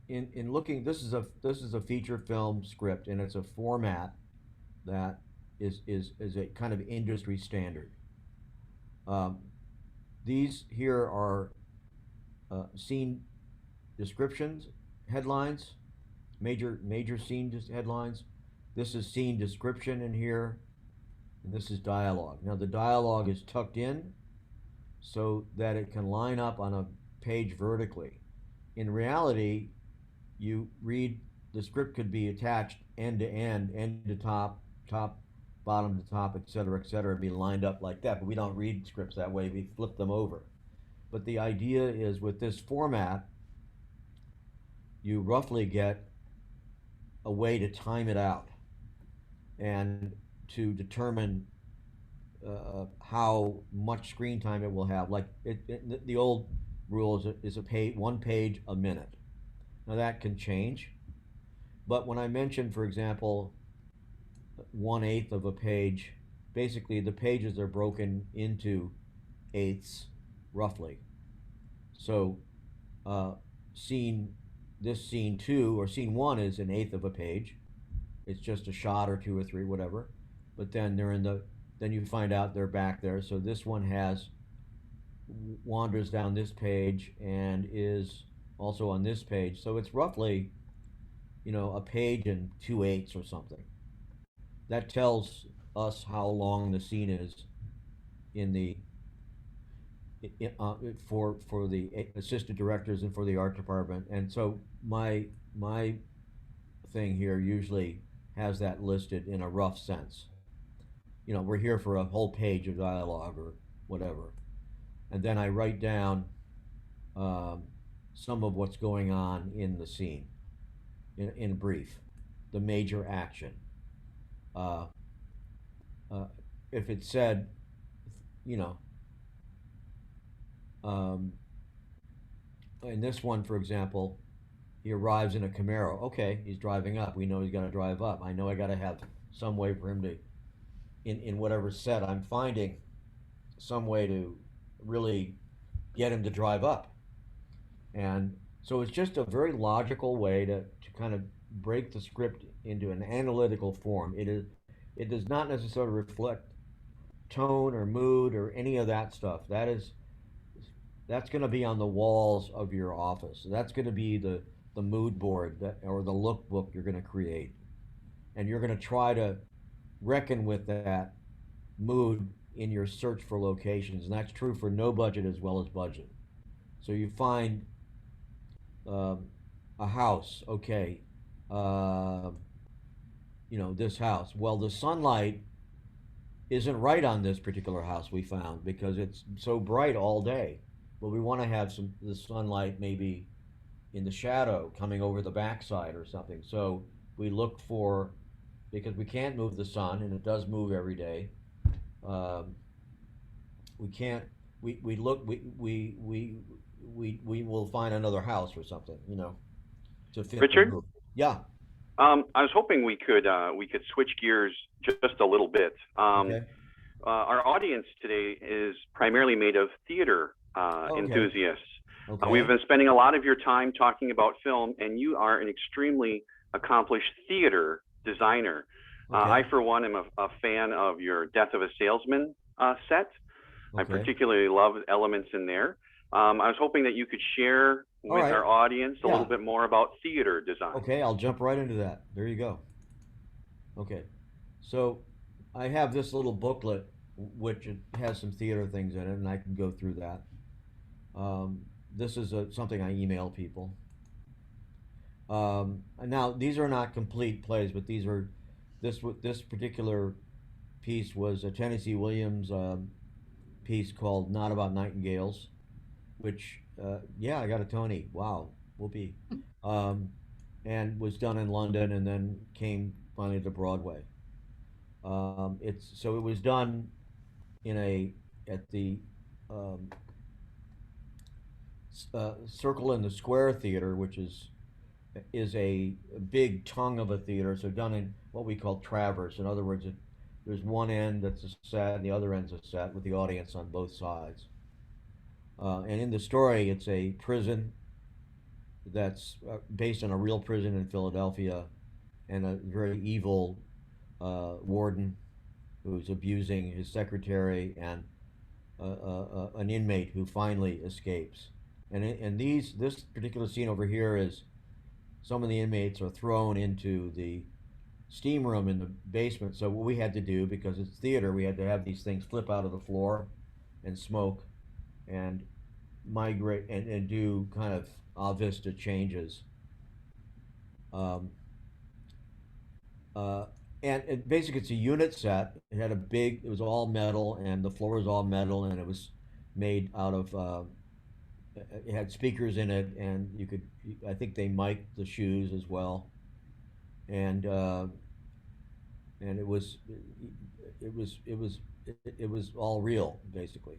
in looking, this is a feature film script, and it's a format that is a kind of industry standard. Um, these here are scene descriptions, headlines, major scene headlines. This is scene description in here, and this is dialogue. Now the dialogue is tucked in so that it can line up on a page vertically. In reality, you read the script could be attached end to top, top, bottom to top, et cetera, be lined up like that. But we don't read scripts that way. We flip them over. But the idea is with this format, you roughly get a way to time it out and to determine how much screen time it will have. Like the old rule is one page a minute. Now that can change, but when I mentioned, for example, 1/8 of a page, basically the pages are broken into eighths, roughly. So, uh, scene scene two or scene one is an eighth of a page. It's just a shot or two or three, whatever. But then then you find out they're back there. So this one wanders down this page and is also on this page. So it's roughly, a page and 2/8 or something. That tells us how long the scene is in the for the assistant directors and for the art department. And so my thing here usually has that listed in a rough sense. We're here for a whole page of dialogue or whatever, and then I write down um, some of what's going on in the scene in brief, the major action. Uh, if it said, you know, um, in this one, for example, he arrives in a Camaro. Okay, he's driving up. We know he's going to drive up. I know I got to have some way for him to, in whatever set I'm finding, some way to really get him to drive up. And so it's just a very logical way to kind of break the script into an analytical form. It does not necessarily reflect tone or mood or any of that stuff. That's going to be on the walls of your office. That's going to be the mood board or the lookbook you're going to create, and you're going to try to reckon with that mood in your search for locations, and that's true for no budget as well as budget. So you find um, a house, okay, uh, this house. Well, the sunlight isn't right on this particular house we found because it's so bright all day. But we want to have the sunlight maybe in the shadow coming over the backside or something. So we look for, because we can't move the sun and it does move every day. Um, we can't. We look. We will find another house or something. To fit the Richard, move. Yeah. I was hoping we could switch gears just a little bit. Okay. Our audience today is primarily made of theater Okay. enthusiasts. Okay. We've been spending a lot of your time talking about film, and you are an extremely accomplished theater designer. Okay. I, for one, am a fan of your Death of a Salesman set. I Okay. particularly love elements in there. I was hoping that you could share with right. our audience a Yeah. little bit more about theater design. Okay, I'll jump right into that. There you go. Okay. So I have this little booklet which it has some theater things in it, and I can go through that. This is something I email people. Now these are not complete plays, but this particular piece was a Tennessee Williams piece called "Not About Nightingales," which yeah, I got a Tony. Wow, whoopee. And was done in London and then came finally to Broadway. It was done at the um, Circle in the Square Theater, which is a big tongue of a theater. So done in what we call traverse. In other words, there's one end that's a set and the other end's a set with the audience on both sides. And in the story, it's a prison that's based on a real prison in Philadelphia, and a very evil warden who's abusing his secretary, and an inmate who finally escapes. And this particular scene over here is some of the inmates are thrown into the steam room in the basement. So what we had to do, because it's theater, we had to have these things flip out of the floor and smoke and migrate and do kind of vista changes. Um, uh, and basically, it's a unit set. It was all metal, and the floor was all metal, and it was made out of. It had speakers in it, and I think they mic'd the shoes as well, and and it was it was it was all real basically.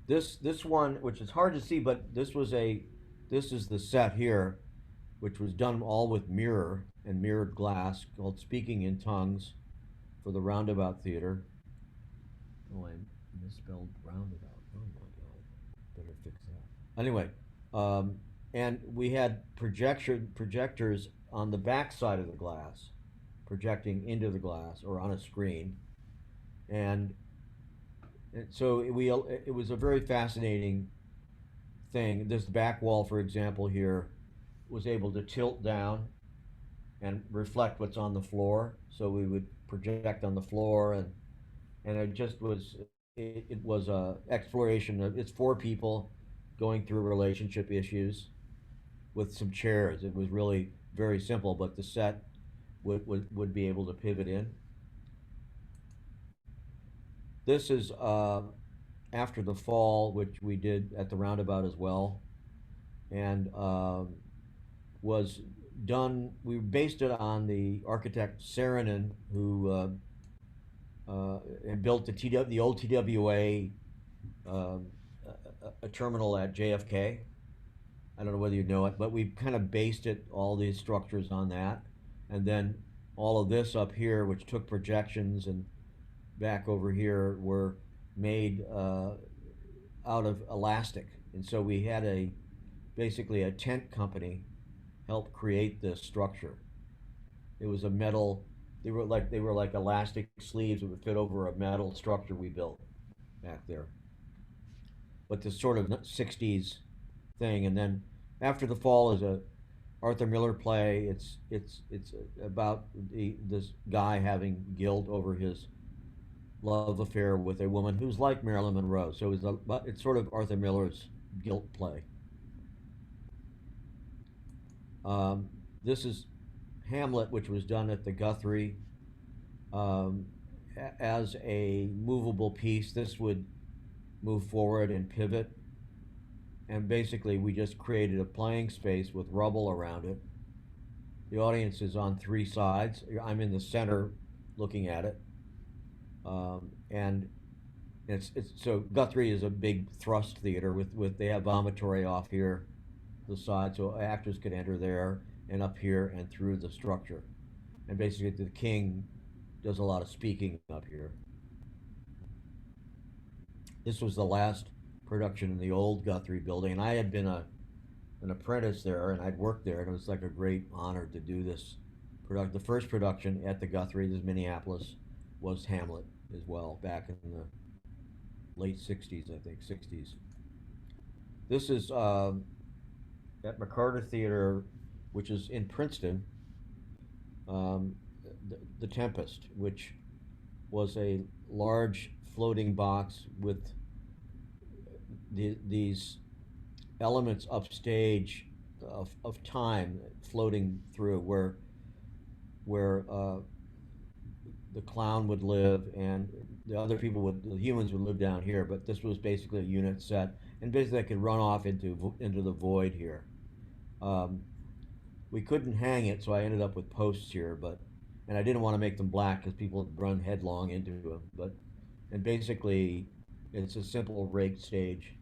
This one, which is hard to see, but this is the set here, which was done all with mirror and mirrored glass, called Speaking in Tongues, for the Roundabout Theater. Oh, I misspelled roundabout. Oh my God, better fix that. Anyway, and we had projectors on the back side of the glass, projecting into the glass or on a screen, and so it was a very fascinating thing. This back wall, for example, here was able to tilt down and reflect what's on the floor. So we would project on the floor, and it just was it was a exploration of it's four people going through relationship issues with some chairs. It was really very simple, but the set would be able to pivot in. This is after the fall, which we did at the Roundabout as well, and was done. We based it on the architect Saarinen, who and built the old TWA a terminal at JFK. I don't know whether you know it, but we kind of based all these structures on that, and then all of this up here, which took projections, and back over here were made out of elastic, and so we had basically a tent company help create this structure. It was a metal. They were like elastic sleeves that would fit over a metal structure we built back there. But this sort of '60s thing, and then after the fall is a Arthur Miller play. It's about this guy having guilt over his love affair with a woman who's like Marilyn Monroe. So it's sort of Arthur Miller's guilt play. This is Hamlet, which was done at the Guthrie um, as a movable piece. This would move forward and pivot. And basically, we just created a playing space with rubble around it. The audience is on three sides. I'm in the center looking at it. And it's so Guthrie is a big thrust theater with they have vomitory off here, the side, so actors could enter there and up here and through the structure. And basically, the king does a lot of speaking up here. This was the last production in the old Guthrie building, and I had been an apprentice there, and I'd worked there, and it was like a great honor to do this production. The first production at the Guthrie, this is Minneapolis, was Hamlet as well, back in the late '60s, I think, '60s. This is at McCarter Theater, which is in Princeton, um, the Tempest, which was a large floating box with these elements upstage of time floating through, where the clown would live, and the humans would live down here. But this was basically a unit set, and basically I could run off into the void here. We couldn't hang it, so I ended up with posts here, and I didn't want to make them black because people would run headlong into them. And basically, it's a simple raked stage.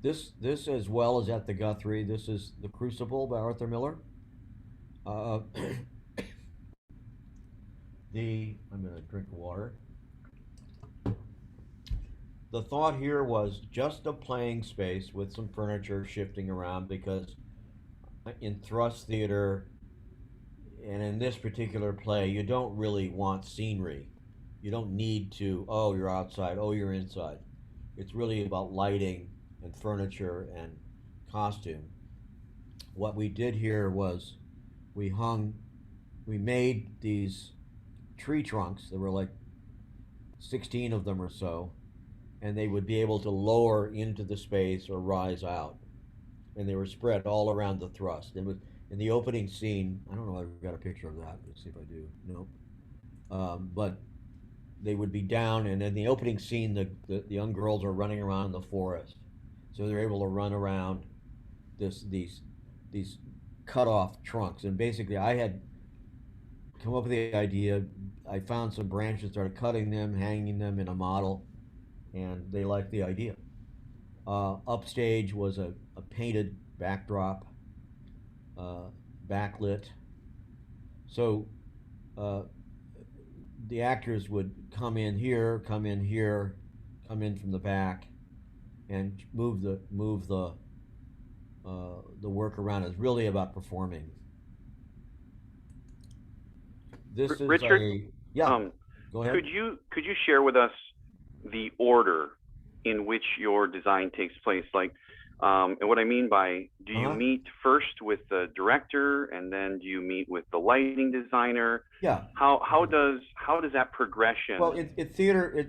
This as well as at the Guthrie. This is The Crucible by Arthur Miller. I'm gonna drink water. the thought here was just a playing space with some furniture shifting around because in thrust theater and in this particular play, you don't really want scenery. You don't need to, oh, you're outside, oh, you're inside. It's really about lighting and furniture and costume. What we did here was we hung, we made these tree trunks. There were like 16 of them or so, and they would be able to lower into the space or rise out. And they were spread all around the thrust. It was in the opening scene. I don't know if I've got a picture of that. Let's see if I do. Nope. But they would be down, and in the opening scene, the young girls are running around the forest, so they're able to run around these cut off trunks. And basically, I had come up with the idea. I found some branches, started cutting them, hanging them in a model, and they liked the idea. Upstage was a painted backdrop, backlit. So uh, the actors would come in here, come in here, come in from the back, and move the work around. It's really about performing. This is Richard, yeah. Go ahead. Could you share with us the order in which your design takes place? Like, and what I mean by, do you meet first with the director, and then do you meet with the lighting designer? Yeah. How does that progression? Well, in theater,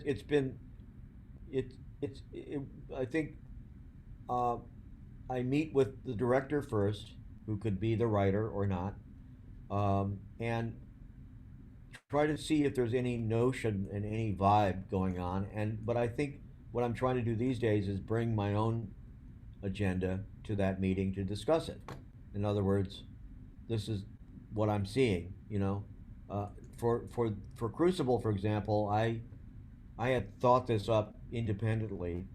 I think I meet with the director first, who could be the writer or not, and try to see if there's any notion and any vibe going on. But I think what I'm trying to do these days is bring my own agenda to that meeting to discuss it. In other words, this is what I'm seeing. For Crucible, for example, I had thought this up independently,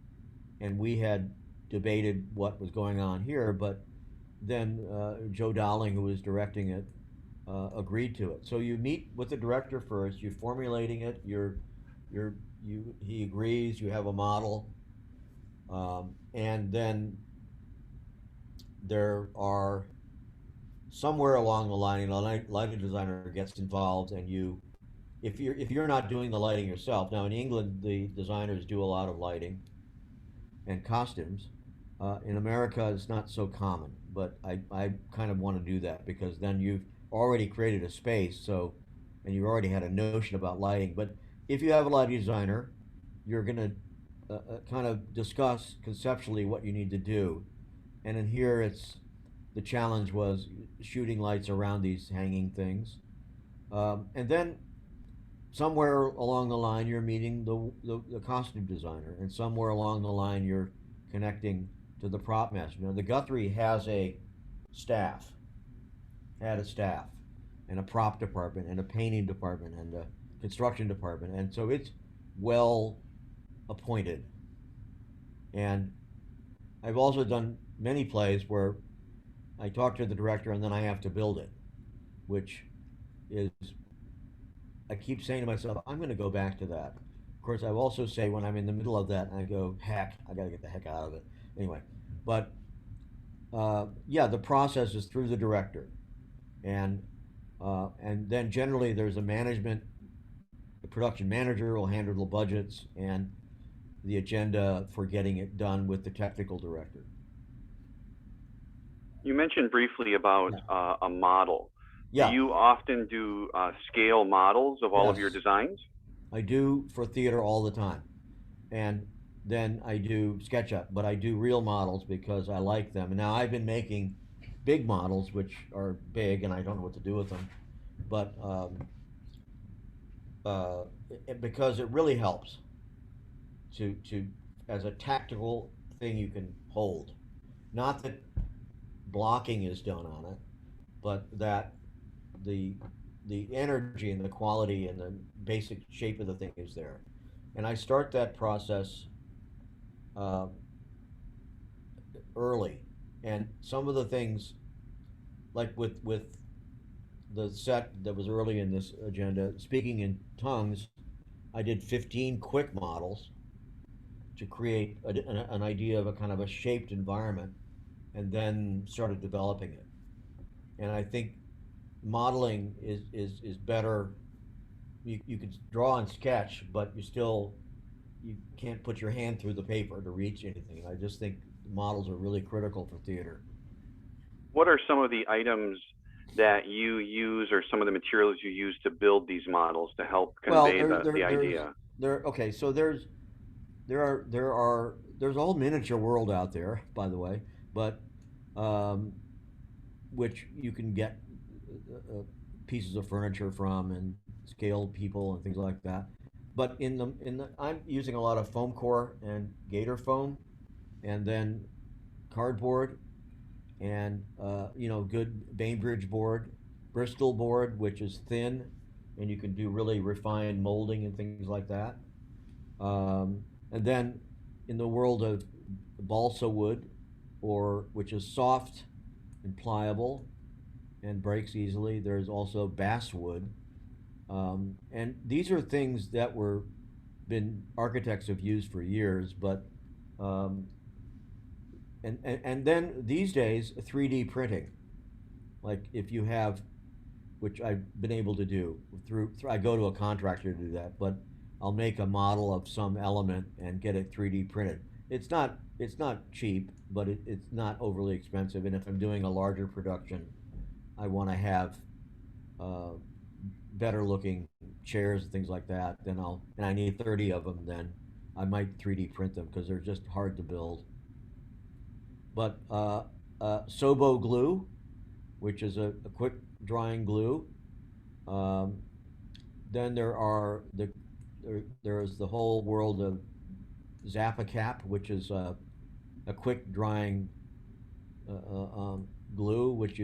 and we had debated what was going on here. But then Joe Dowling, who was directing it, agreed to it. So you meet with the director first. You're formulating it. He agrees. You have a model, and then there are somewhere along the line, lighting designer gets involved, and if you're not doing the lighting yourself. Now in England, the designers do a lot of lighting and costumes. In America, it's not so common, but I kind of want to do that because then you've already created a space, and you already had a notion about lighting. But if you have a lighting designer, you're going to kind of discuss conceptually what you need to do. And in here, the challenge was shooting lights around these hanging things. And then somewhere along the line, you're meeting the costume designer, and somewhere along the line, you're connecting to the prop master. Now, the Guthrie has a staff, had a staff, and a prop department, and a painting department, and a construction department, and so it's well appointed. And I've also done many plays where I talk to the director and then I have to build it, which is, I keep saying to myself, I'm going to go back to that. Of course, I also say when I'm in the middle of that, I go, heck, I got to get the heck out of it. Anyway, but yeah, the process is through the director, and then generally there's the production manager will handle the budgets and the agenda for getting it done with the technical director. You mentioned briefly about a model. Yeah. Do you often do scale models of all of your designs? I do for theater all the time. And then I do SketchUp, but I do real models because I like them. And now I've been making big models, which are big, and I don't know what to do with them. But because it really helps to as a tactical thing you can hold. Not that blocking is done on it, but that the energy and the quality and the basic shape of the thing is there. And I start that process early. And some of the things, like with the set that was early in this agenda, speaking in tongues, I did 15 quick models, to create an idea of a kind of a shaped environment, and then started developing it. And I think modeling is better. You could draw and sketch, but you can't put your hand through the paper to reach anything. And I just think models are really critical for theater. What are some of the items that you use, or some of the materials you use to build these models to help convey the idea? Okay. So there's a whole miniature world out there, by the way, but um, which you can get pieces of furniture from and scale people and things like that. But I'm using a lot of foam core and gator foam, and then cardboard, and good Bainbridge board, Bristol board, which is thin, and you can do really refined molding and things like that. And then in the world of balsa wood, or which is soft and pliable and breaks easily, there's also basswood. And these are things that were been architects have used for years, but um, and then these days 3D printing, like if you have, which I've been able to do through I go to a contractor to do that, but I'll make a model of some element and get it 3D printed. It's not cheap, but it's not overly expensive. And if I'm doing a larger production, I want to have uh, better looking chairs and things like that. And I need 30 of them. Then I might 3D print them because they're just hard to build. But Sobo glue, which is a quick drying glue. Um, then there is the whole world of Zappa Cap, which is a quick drying glue, which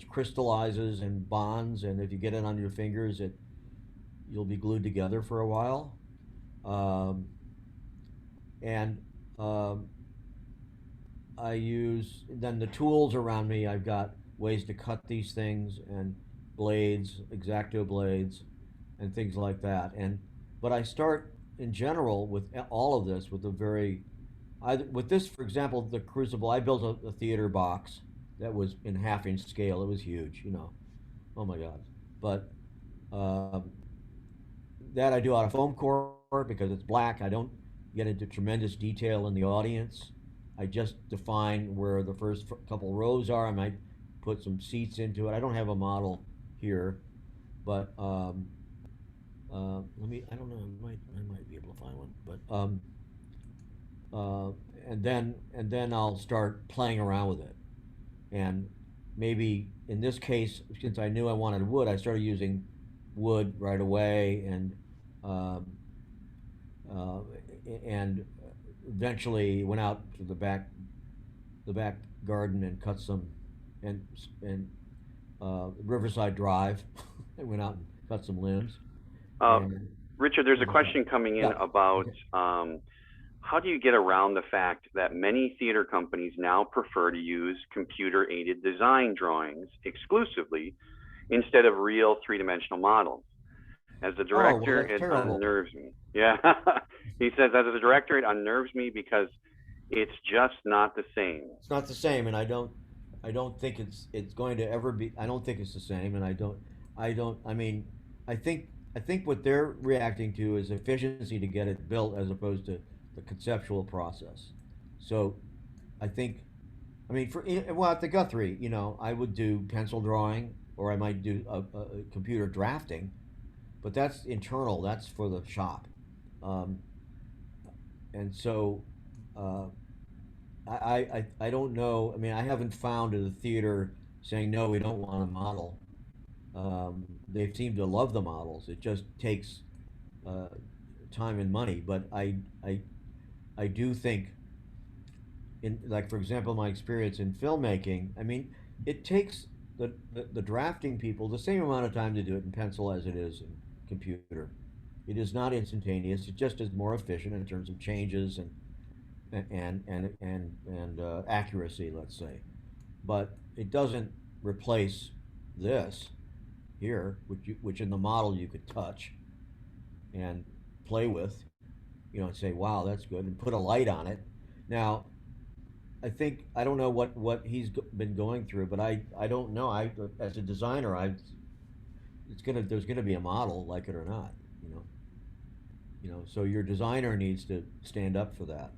crystallizes and bonds, and if you get it on your fingers, you'll be glued together for a while. Um, and I use then the tools around me. I've got ways to cut these things, and blades, X-Acto blades, and things like that. But I start in general with all of this with a very with this, for example, the Crucible. I built a theater box that was in half-inch scale. It was huge, Oh my God! But um, that I do out of foam core because it's black. I don't get into tremendous detail in the audience. I just define where the first couple rows are. I might put some seats into it. I don't have a model here, but let me. I don't know. I might be able to find one, but uh, and then I'll start playing around with it, and maybe in this case, since I knew I wanted wood, I started using wood right away, um, uh, and eventually went out to the back garden and cut some, and Riverside Drive. I went out and cut some limbs. And, Richard, there's a question coming in about okay. how do you get around the fact that many theater companies now prefer to use computer-aided design drawings exclusively instead of real three-dimensional models? As a director, that's it terrible. unnerves me. Yeah, he says, as a director, it unnerves me because it's just not the same. It's not the same, and I don't think it's going to ever be. I don't think it's the same, and I don't. I mean, I think I think what they're reacting to is efficiency to get it built as opposed to the conceptual process. So, I think, I mean, well, at the Guthrie, I would do pencil drawing, or I might do a computer drafting, but that's internal. That's for the shop, um, and so. Uh, I don't know. I mean, I haven't found a theater saying no, we don't want a model. They seem to love the models. It just takes uh, time and money. But I do think, in like for example, my experience in filmmaking. I mean, it takes the drafting people the same amount of time to do it in pencil as it is in computer. It is not instantaneous. It just is more efficient in terms of changes and accuracy, let's say. But it doesn't replace this here, which in the model you could touch and play with, and say, "Wow, that's good," and put a light on it. Now, I don't know what he's been going through, but I don't know. I as a designer, I it's gonna there's gonna be a model, like it or not. You know, So your designer needs to stand up for that.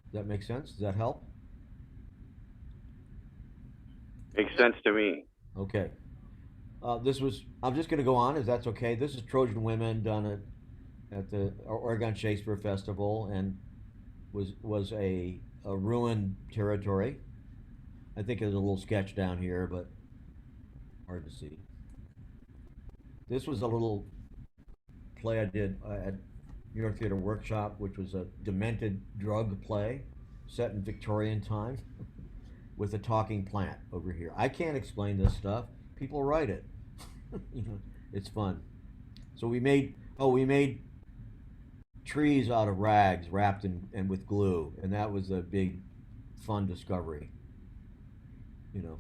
Does that make sense? Does that help? Makes sense to me. Okay. I'm just going to go on, if that's okay. This is Trojan Women done at the Oregon Shakespeare Festival, and was a ruined territory. I think there's a little sketch down here, but hard to see. This was a little play I did at New York Theater Workshop, which was a demented drug play set in Victorian time with a talking plant over here. I can't explain this stuff. People write it. It's fun. So we made trees out of rags wrapped in and with glue, and that was a big fun discovery. You know,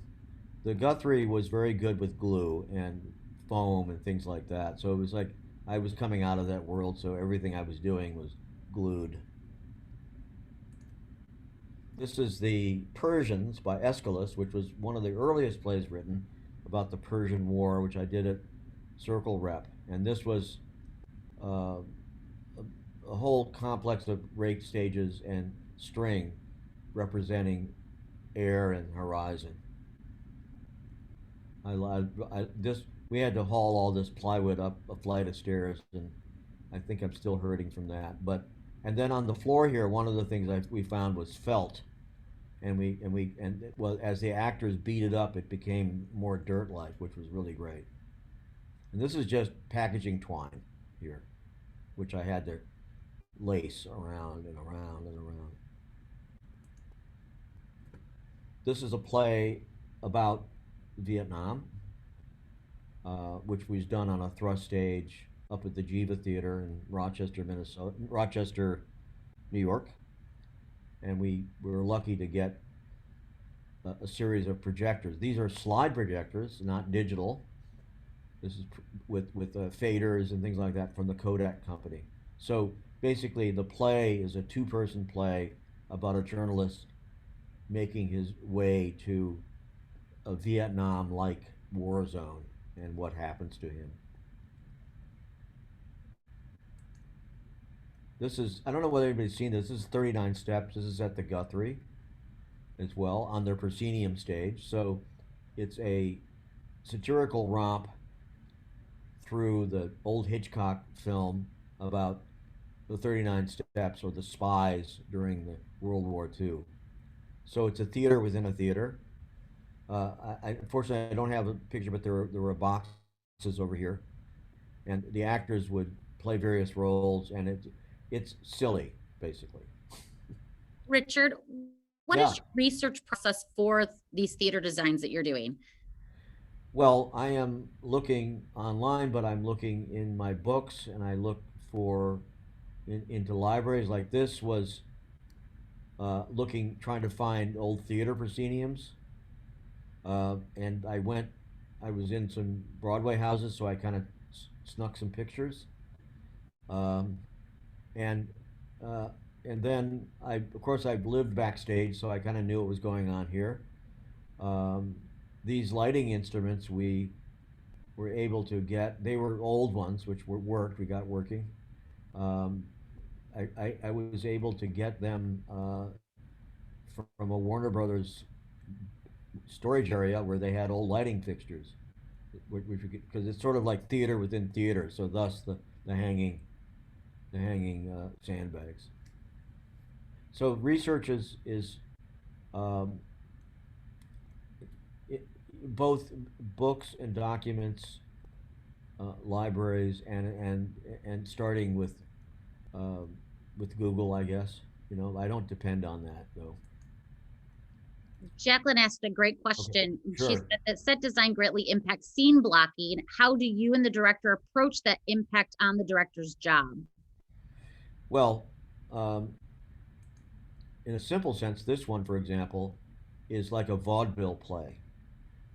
the Guthrie was very good with glue and foam and things like that. So it was like I was coming out of that world, so everything I was doing was glued. This is the Persians by Aeschylus, which was one of the earliest plays written about the Persian War, which I did at Circle Rep. And this was a whole complex of rate stages and string representing air and horizon. This we had to haul all this plywood up a flight of stairs, and I think I'm still hurting from that. And then on the floor here, one of the things we found was felt, well, as the actors beat it up, it became more dirt-like, which was really great. And this is just packaging twine here, which I had to lace around and around and around. This is a play about Vietnam, which was done on a thrust stage up at the Jiva Theater in Rochester, New York. And we were lucky to get a series of projectors. These are slide projectors, not digital. This is with faders and things like that from the Kodak company. So basically, the play is a two-person play about a journalist making his way to a Vietnam-like war zone and what happens to him. I don't know whether anybody's seen this. This is 39 Steps. This is at the Guthrie as well on their proscenium stage. So it's a satirical romp through the old Hitchcock film about the 39 Steps, or the spies during the World War II. So it's a theater within a theater. Unfortunately, I don't have a picture, but there were boxes over here, and the actors would play various roles, and it's silly, basically. Richard, what Yeah. is your research process for these theater designs that you're doing? Well, I am looking online, but I'm looking in my books, and I look into libraries. Like this was trying to find old theater prosceniums, and I was in some Broadway houses, so I kind of snuck some pictures, and uh, and then of course I've lived backstage, so I kind of knew what was going on here. These lighting instruments we were able to get. They were old ones, which we got working. Um, I was able to get them from a Warner Brothers storage area where they had old lighting fixtures, because it's sort of like theater within theater. So thus the hanging sandbags. So research is um, both books and documents, libraries, and starting with Google, I guess. I don't depend on that though. Jacqueline asked a great question. Okay, She sure. said that set design greatly impacts scene blocking. How do you and the director approach that impact on the director's job? Well, in a simple sense, this one, for example, is like a vaudeville play.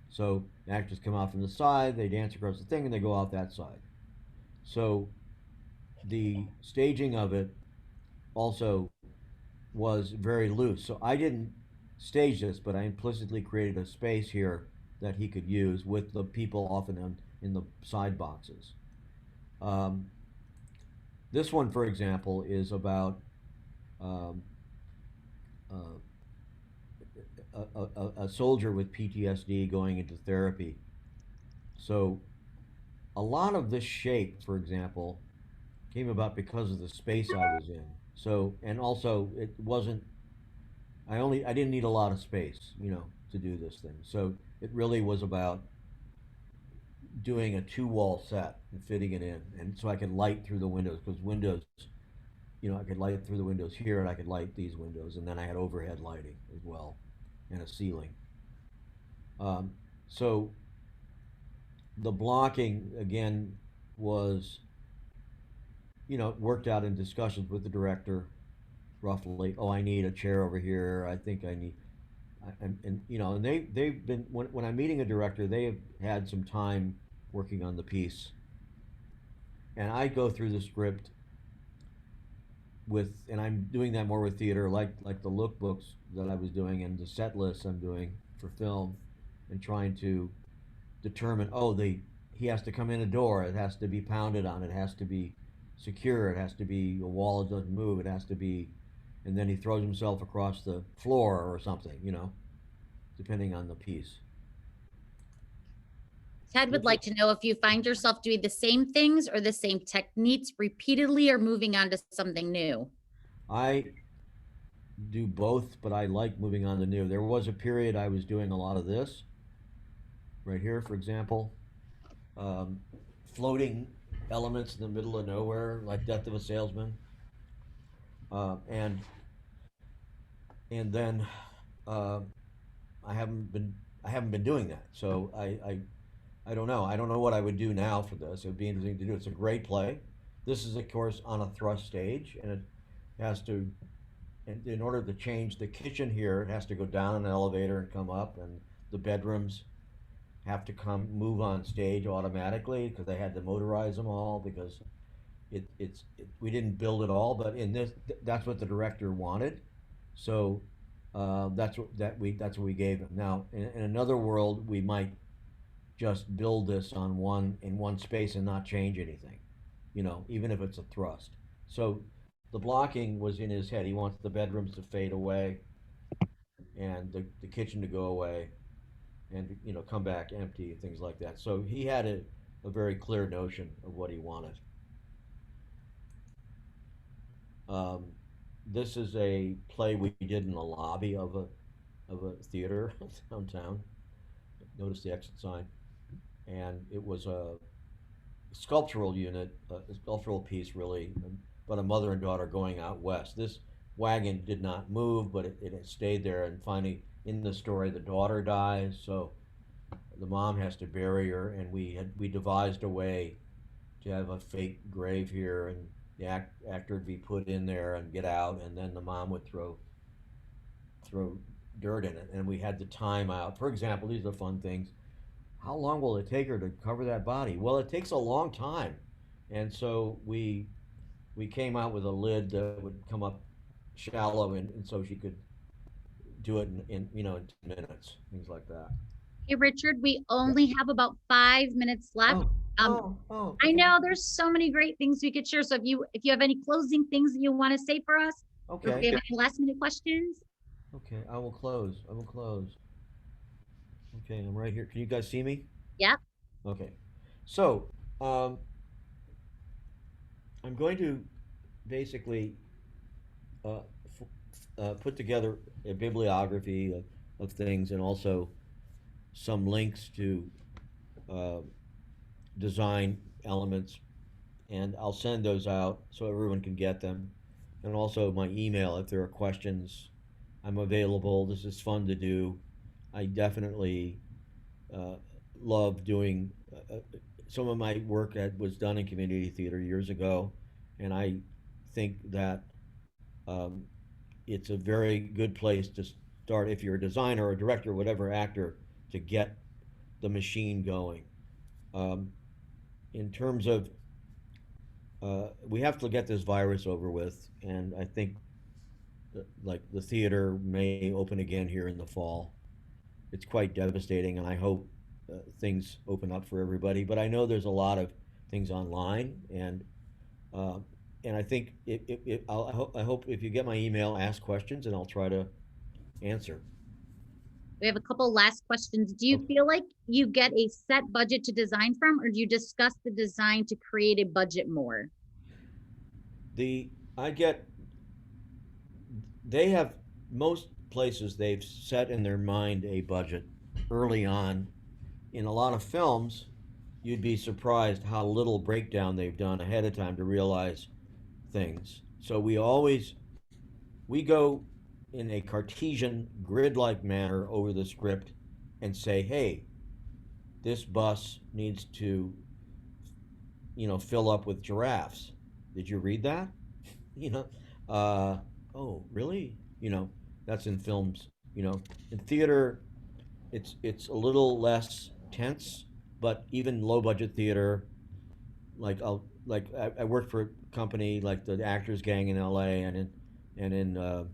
So the actors come out from the side, they dance across the thing, and they go out that side. So the staging of it also was very loose. So I didn't stage this, but I implicitly created a space here that he could use with the people often in the side boxes. Um, this one, for example, is about um, uh, a soldier with PTSD going into therapy. So a lot of this shape, for example, came about because of the space I was in. So, and also it wasn't, I didn't need a lot of space, to do this thing. So it really was about doing a two wall set and fitting it in. And so I could light through the windows, because windows, I could light through the windows here and I could light these windows. And then I had overhead lighting as well and a ceiling. Um, so the blocking again was, worked out in discussions with the director roughly. Oh, I need a chair over here. I think I need, and they've been, when I'm meeting a director, they have had some time working on the piece, and I go through the script and I'm doing that more with theater, like the lookbooks that I was doing and the set lists I'm doing for film, and trying to determine, he has to come in a door, it has to be pounded on, it has to be secure, it has to be a wall that doesn't move, it has to be, and then he throws himself across the floor or something, depending on the piece. Ted would like to know if you find yourself doing the same things or the same techniques repeatedly or moving on to something new. I do both, but I like moving on to new. There was a period I was doing a lot of this, right here, for example, um, floating elements in the middle of nowhere, like Death of a Salesman, and then uh, I haven't been I haven't been doing that. So I don't know. I don't know what I would do now for this. It would be interesting to do. It's a great play. This is, of course, on a thrust stage, and it has to, in order to change the kitchen here, it has to go down an elevator and come up, and the bedrooms have to move on stage automatically because they had to motorize them all because we didn't build it all, but in this, that's what the director wanted. So that's what we gave him. Now, in another world, we might just build this in one space and not change anything, even if it's a thrust. So the blocking was in his head. He wants the bedrooms to fade away and the kitchen to go away and come back empty and things like that. So he had a very clear notion of what he wanted. Um, this is a play we did in the lobby of a theater downtown. Notice the exit sign, and it was a sculptural unit, a sculptural piece, really, but a mother and daughter going out west. This wagon did not move, but it stayed there. And finally, in the story, the daughter dies, so the mom has to bury her, and we devised a way to have a fake grave here, and the actor would be put in there and get out, and then the mom would throw dirt in it, and we had the time out. For example, these are fun things. How long will it take her to cover that body? Well, it takes a long time, and so we came out with a lid that would come up shallow, and so she could do it in 10 minutes, things like that. Hey, Richard, we only have about 5 minutes left. I know there's so many great things we could share. So if you have any closing things that you want to say for us, Okay. Or if you have any last minute questions. Okay, I will close. Okay, I'm right here. Can you guys see me? Yeah. Okay. So, I'm going to basically uh, put together a bibliography of things, and also some links to uh, design elements, and I'll send those out so everyone can get them. And also my email, if there are questions, I'm available. This is fun to do. I definitely uh, love doing some of my work that was done in community theater years ago, and I think that um, it's a very good place to start if you're a designer or a director or whatever actor, to get the machine going. Um, in terms of we have to get this virus over with, and I think like the theater may open again here in the fall. It's quite devastating, and I hope things open up for everybody. But I know there's a lot of things online, uh, and I think I hope if you get my email, ask questions, and I'll try to answer. We have a couple last questions. Do you Okay. feel like you get a set budget to design from, or do you discuss the design to create a budget more? The I get they have most places they've set in their mind a budget early on. In a lot of films, you'd be surprised how little breakdown they've done ahead of time to realize things. So we go in a Cartesian grid-like manner over the script and say, "Hey, this bus needs to, fill up with giraffes. Did you read that?" You know, uh, oh, really? That's in films. In theater, it's a little less tense, but even low budget theater, I worked for a company like the Actors Gang in L.A. and in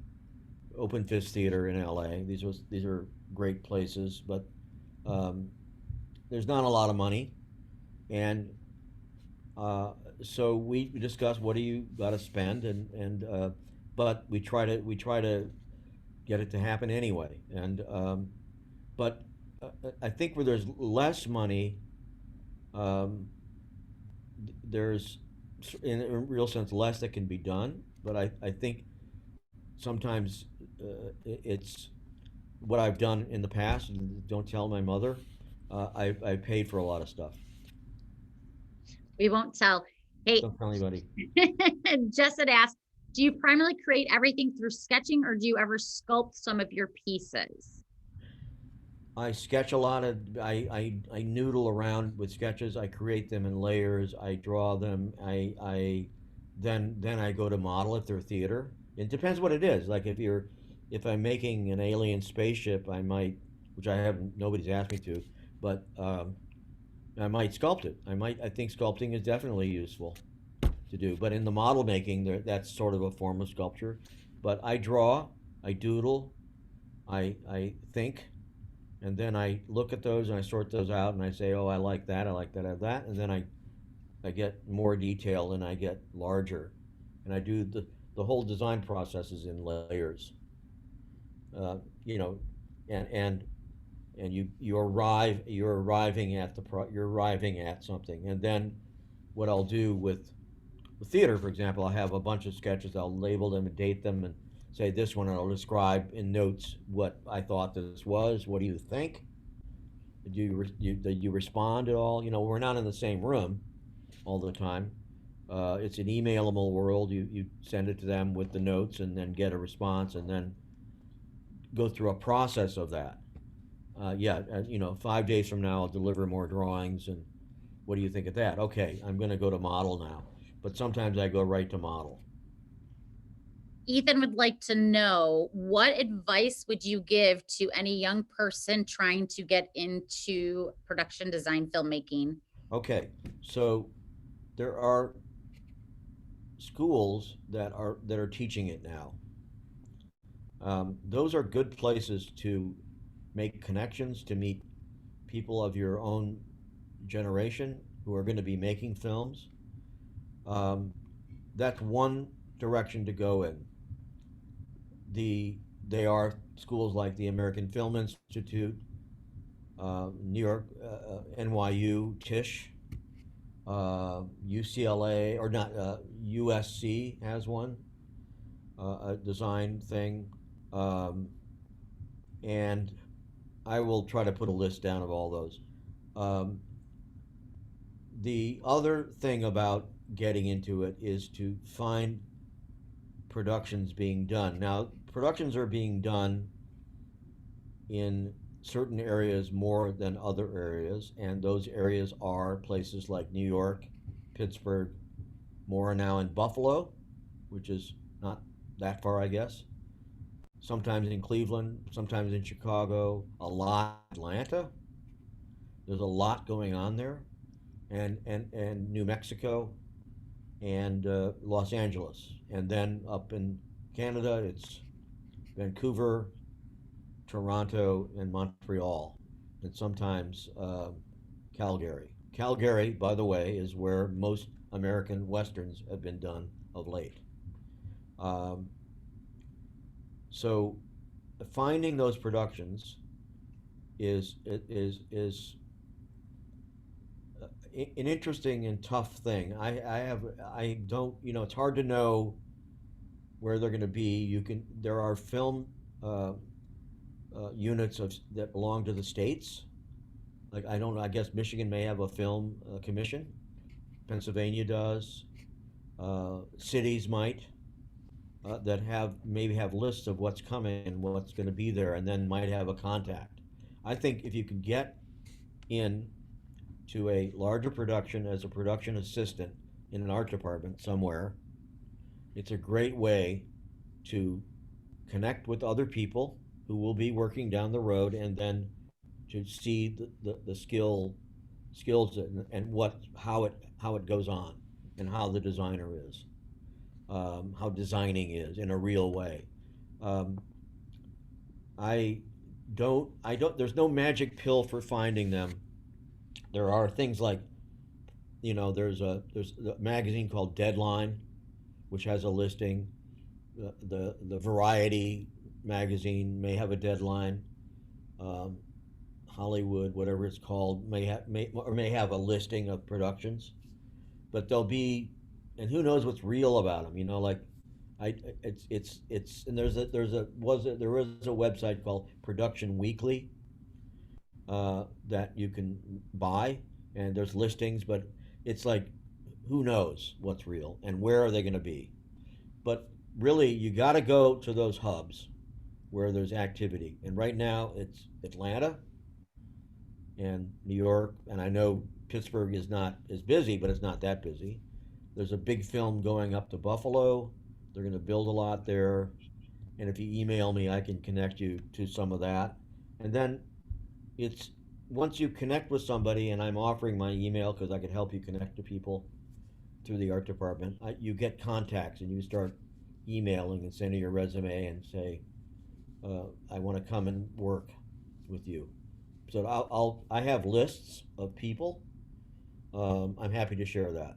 Open Fist Theater in L.A. These are great places, but um, there's not a lot of money, and uh, so we discuss what do you got to spend, and but we try to get it to happen anyway, and but I think where there's less money, um, there's in a real sense less that can be done. But I think sometimes it's what I've done in the past. And don't tell my mother. I paid for a lot of stuff. We won't tell. Hey, Don't tell anybody. Jess had asked, do you primarily create everything through sketching, or do you ever sculpt some of your pieces? I sketch a lot of I noodle around with sketches. I create them in layers. I draw them. I then I go to model if they're theater. It depends what it is. Like if I'm making an alien spaceship, I might, which I haven't nobody's asked me to, but I might sculpt it. I think sculpting is definitely useful to do. But in the model making, that's sort of a form of sculpture. But I draw, I doodle, I think, and then I look at those and I sort those out and I say, oh, I like that, I like that, I like that, and then I get more detail and I get larger, and I do the whole design process is in layers, uh, you know, and you're arriving at something, and then what I'll do with theater, for example, I'll have a bunch of sketches, I'll label them and date them and say this one, and I'll describe in notes what I thought this was. What do you think? Did you respond at all? We're not in the same room all the time. It's an emailable world. You send it to them with the notes and then get a response and then go through a process of that. Yeah, 5 days from now I'll deliver more drawings, and what do you think of that? Okay, I'm going to go to model now, but sometimes I go right to model. Ethan would like to know, what advice would you give to any young person trying to get into production design filmmaking? Okay, so there are schools that are teaching it now. Those are good places to make connections, to meet people of your own generation who are going to be making films. Um, that's one direction to go in. They are schools like the American Film Institute, New York, NYU, Tisch, UCLA, or not, USC has one, a design thing, um, and I will try to put a list down of all those. Um, the other thing about getting into it is to find productions being done. Now, productions are being done in certain areas more than other areas, and those areas are places like New York, Pittsburgh, more now in Buffalo, which is not that far, I guess. Sometimes in Cleveland, sometimes in Chicago, a lot in Atlanta. There's a lot going on there, and New Mexico. and Los Angeles. And then up in Canada, it's Vancouver, Toronto, and Montreal, and sometimes Calgary. Calgary, by the way, is where most American westerns have been done of late. Um, so finding those productions is an interesting and tough thing. I don't, it's hard to know where they're going to be. There are film units that belong to the states. Like, I don't know, I guess Michigan may have a film commission. Pennsylvania does. Cities might that maybe have lists of what's coming and what's going to be there, and then might have a contact. I think if you can get in to a larger production as a production assistant in an art department somewhere, it's a great way to connect with other people who will be working down the road, and then to see the skills and how it goes on, and how the designer is, how designing is in a real way. Um, I don't. There's no magic pill for finding them. There are things like, there's a magazine called Deadline, which has a listing. The Variety magazine may have a deadline. Um, Hollywood, whatever it's called, may have a listing of productions, but they'll be, and who knows what's real about them? Like, and there is a website called Production Weekly that you can buy, and there's listings, but it's like, who knows what's real and where are they going to be? But really, you got to go to those hubs where there's activity, and right now it's Atlanta and New York, and I know Pittsburgh is not as busy, but it's not that busy. There's a big film going up to Buffalo. They're going to build a lot there, and if you email me, I can connect you to some of that. And then it's once you connect with somebody, and I'm offering my email because I can help you connect to people through the art department. You get contacts, and you start emailing and sending your resume and say, I want to come and work with you. So I have lists of people. I'm happy to share that.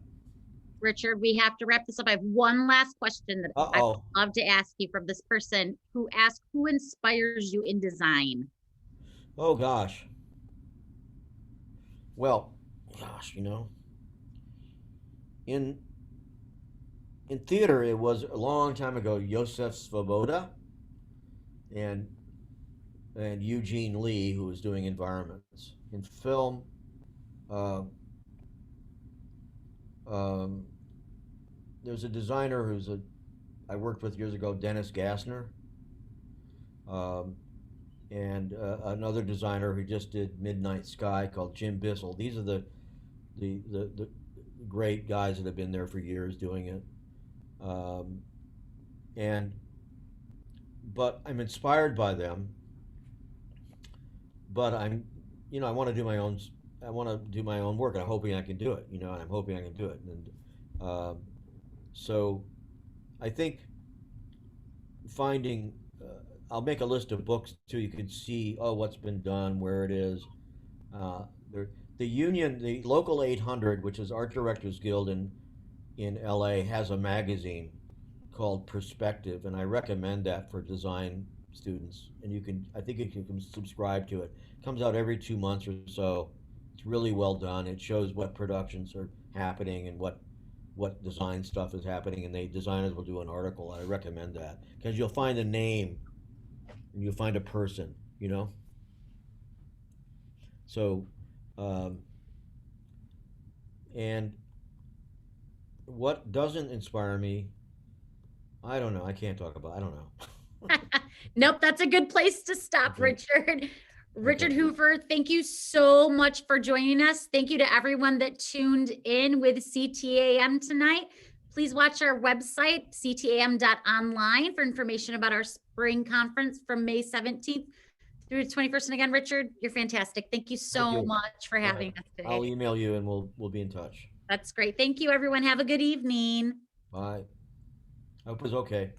Richard, we have to wrap this up. I have one last question that I would love to ask you from this person who asked, who inspires you in design? Oh, gosh. Well, in theater, it was a long time ago, Josef Svoboda and Eugene Lee, who was doing environments. In film, there's a designer I worked with years ago, Dennis Gassner, and another designer who just did Midnight Sky called Jim Bissell. These are the great guys that have been there for years doing it. But I'm inspired by them. But I want to do my own. I want to do my own work, and I'm hoping I can do it. And I'm hoping I can do it. And so, I think finding. I'll make a list of books too. You can see what's been done, where it is. The local 800, which is Art Directors Guild in LA, has a magazine called Perspective, and I recommend that for design students. And I think you can subscribe to it. It comes out every 2 months or so. It's really well done. It shows what productions are happening and what design stuff is happening, and designers will do an article. I recommend that because you'll find a name and you'll find a person. So, and what doesn't inspire me, I don't know. I can't talk about. I don't know. Nope, that's a good place to stop, Okay. Richard. Richard Hoover, thank you so much for joining us. Thank you to everyone that tuned in with CTAM tonight. Please watch our website, ctam.online, for information about our spring conference from May 17th through the 21st. And again, Richard, you're fantastic. Thank you so much for having us today. I'll email you and we'll be in touch. That's great. Thank you, everyone. Have a good evening. Bye. Hope it was okay.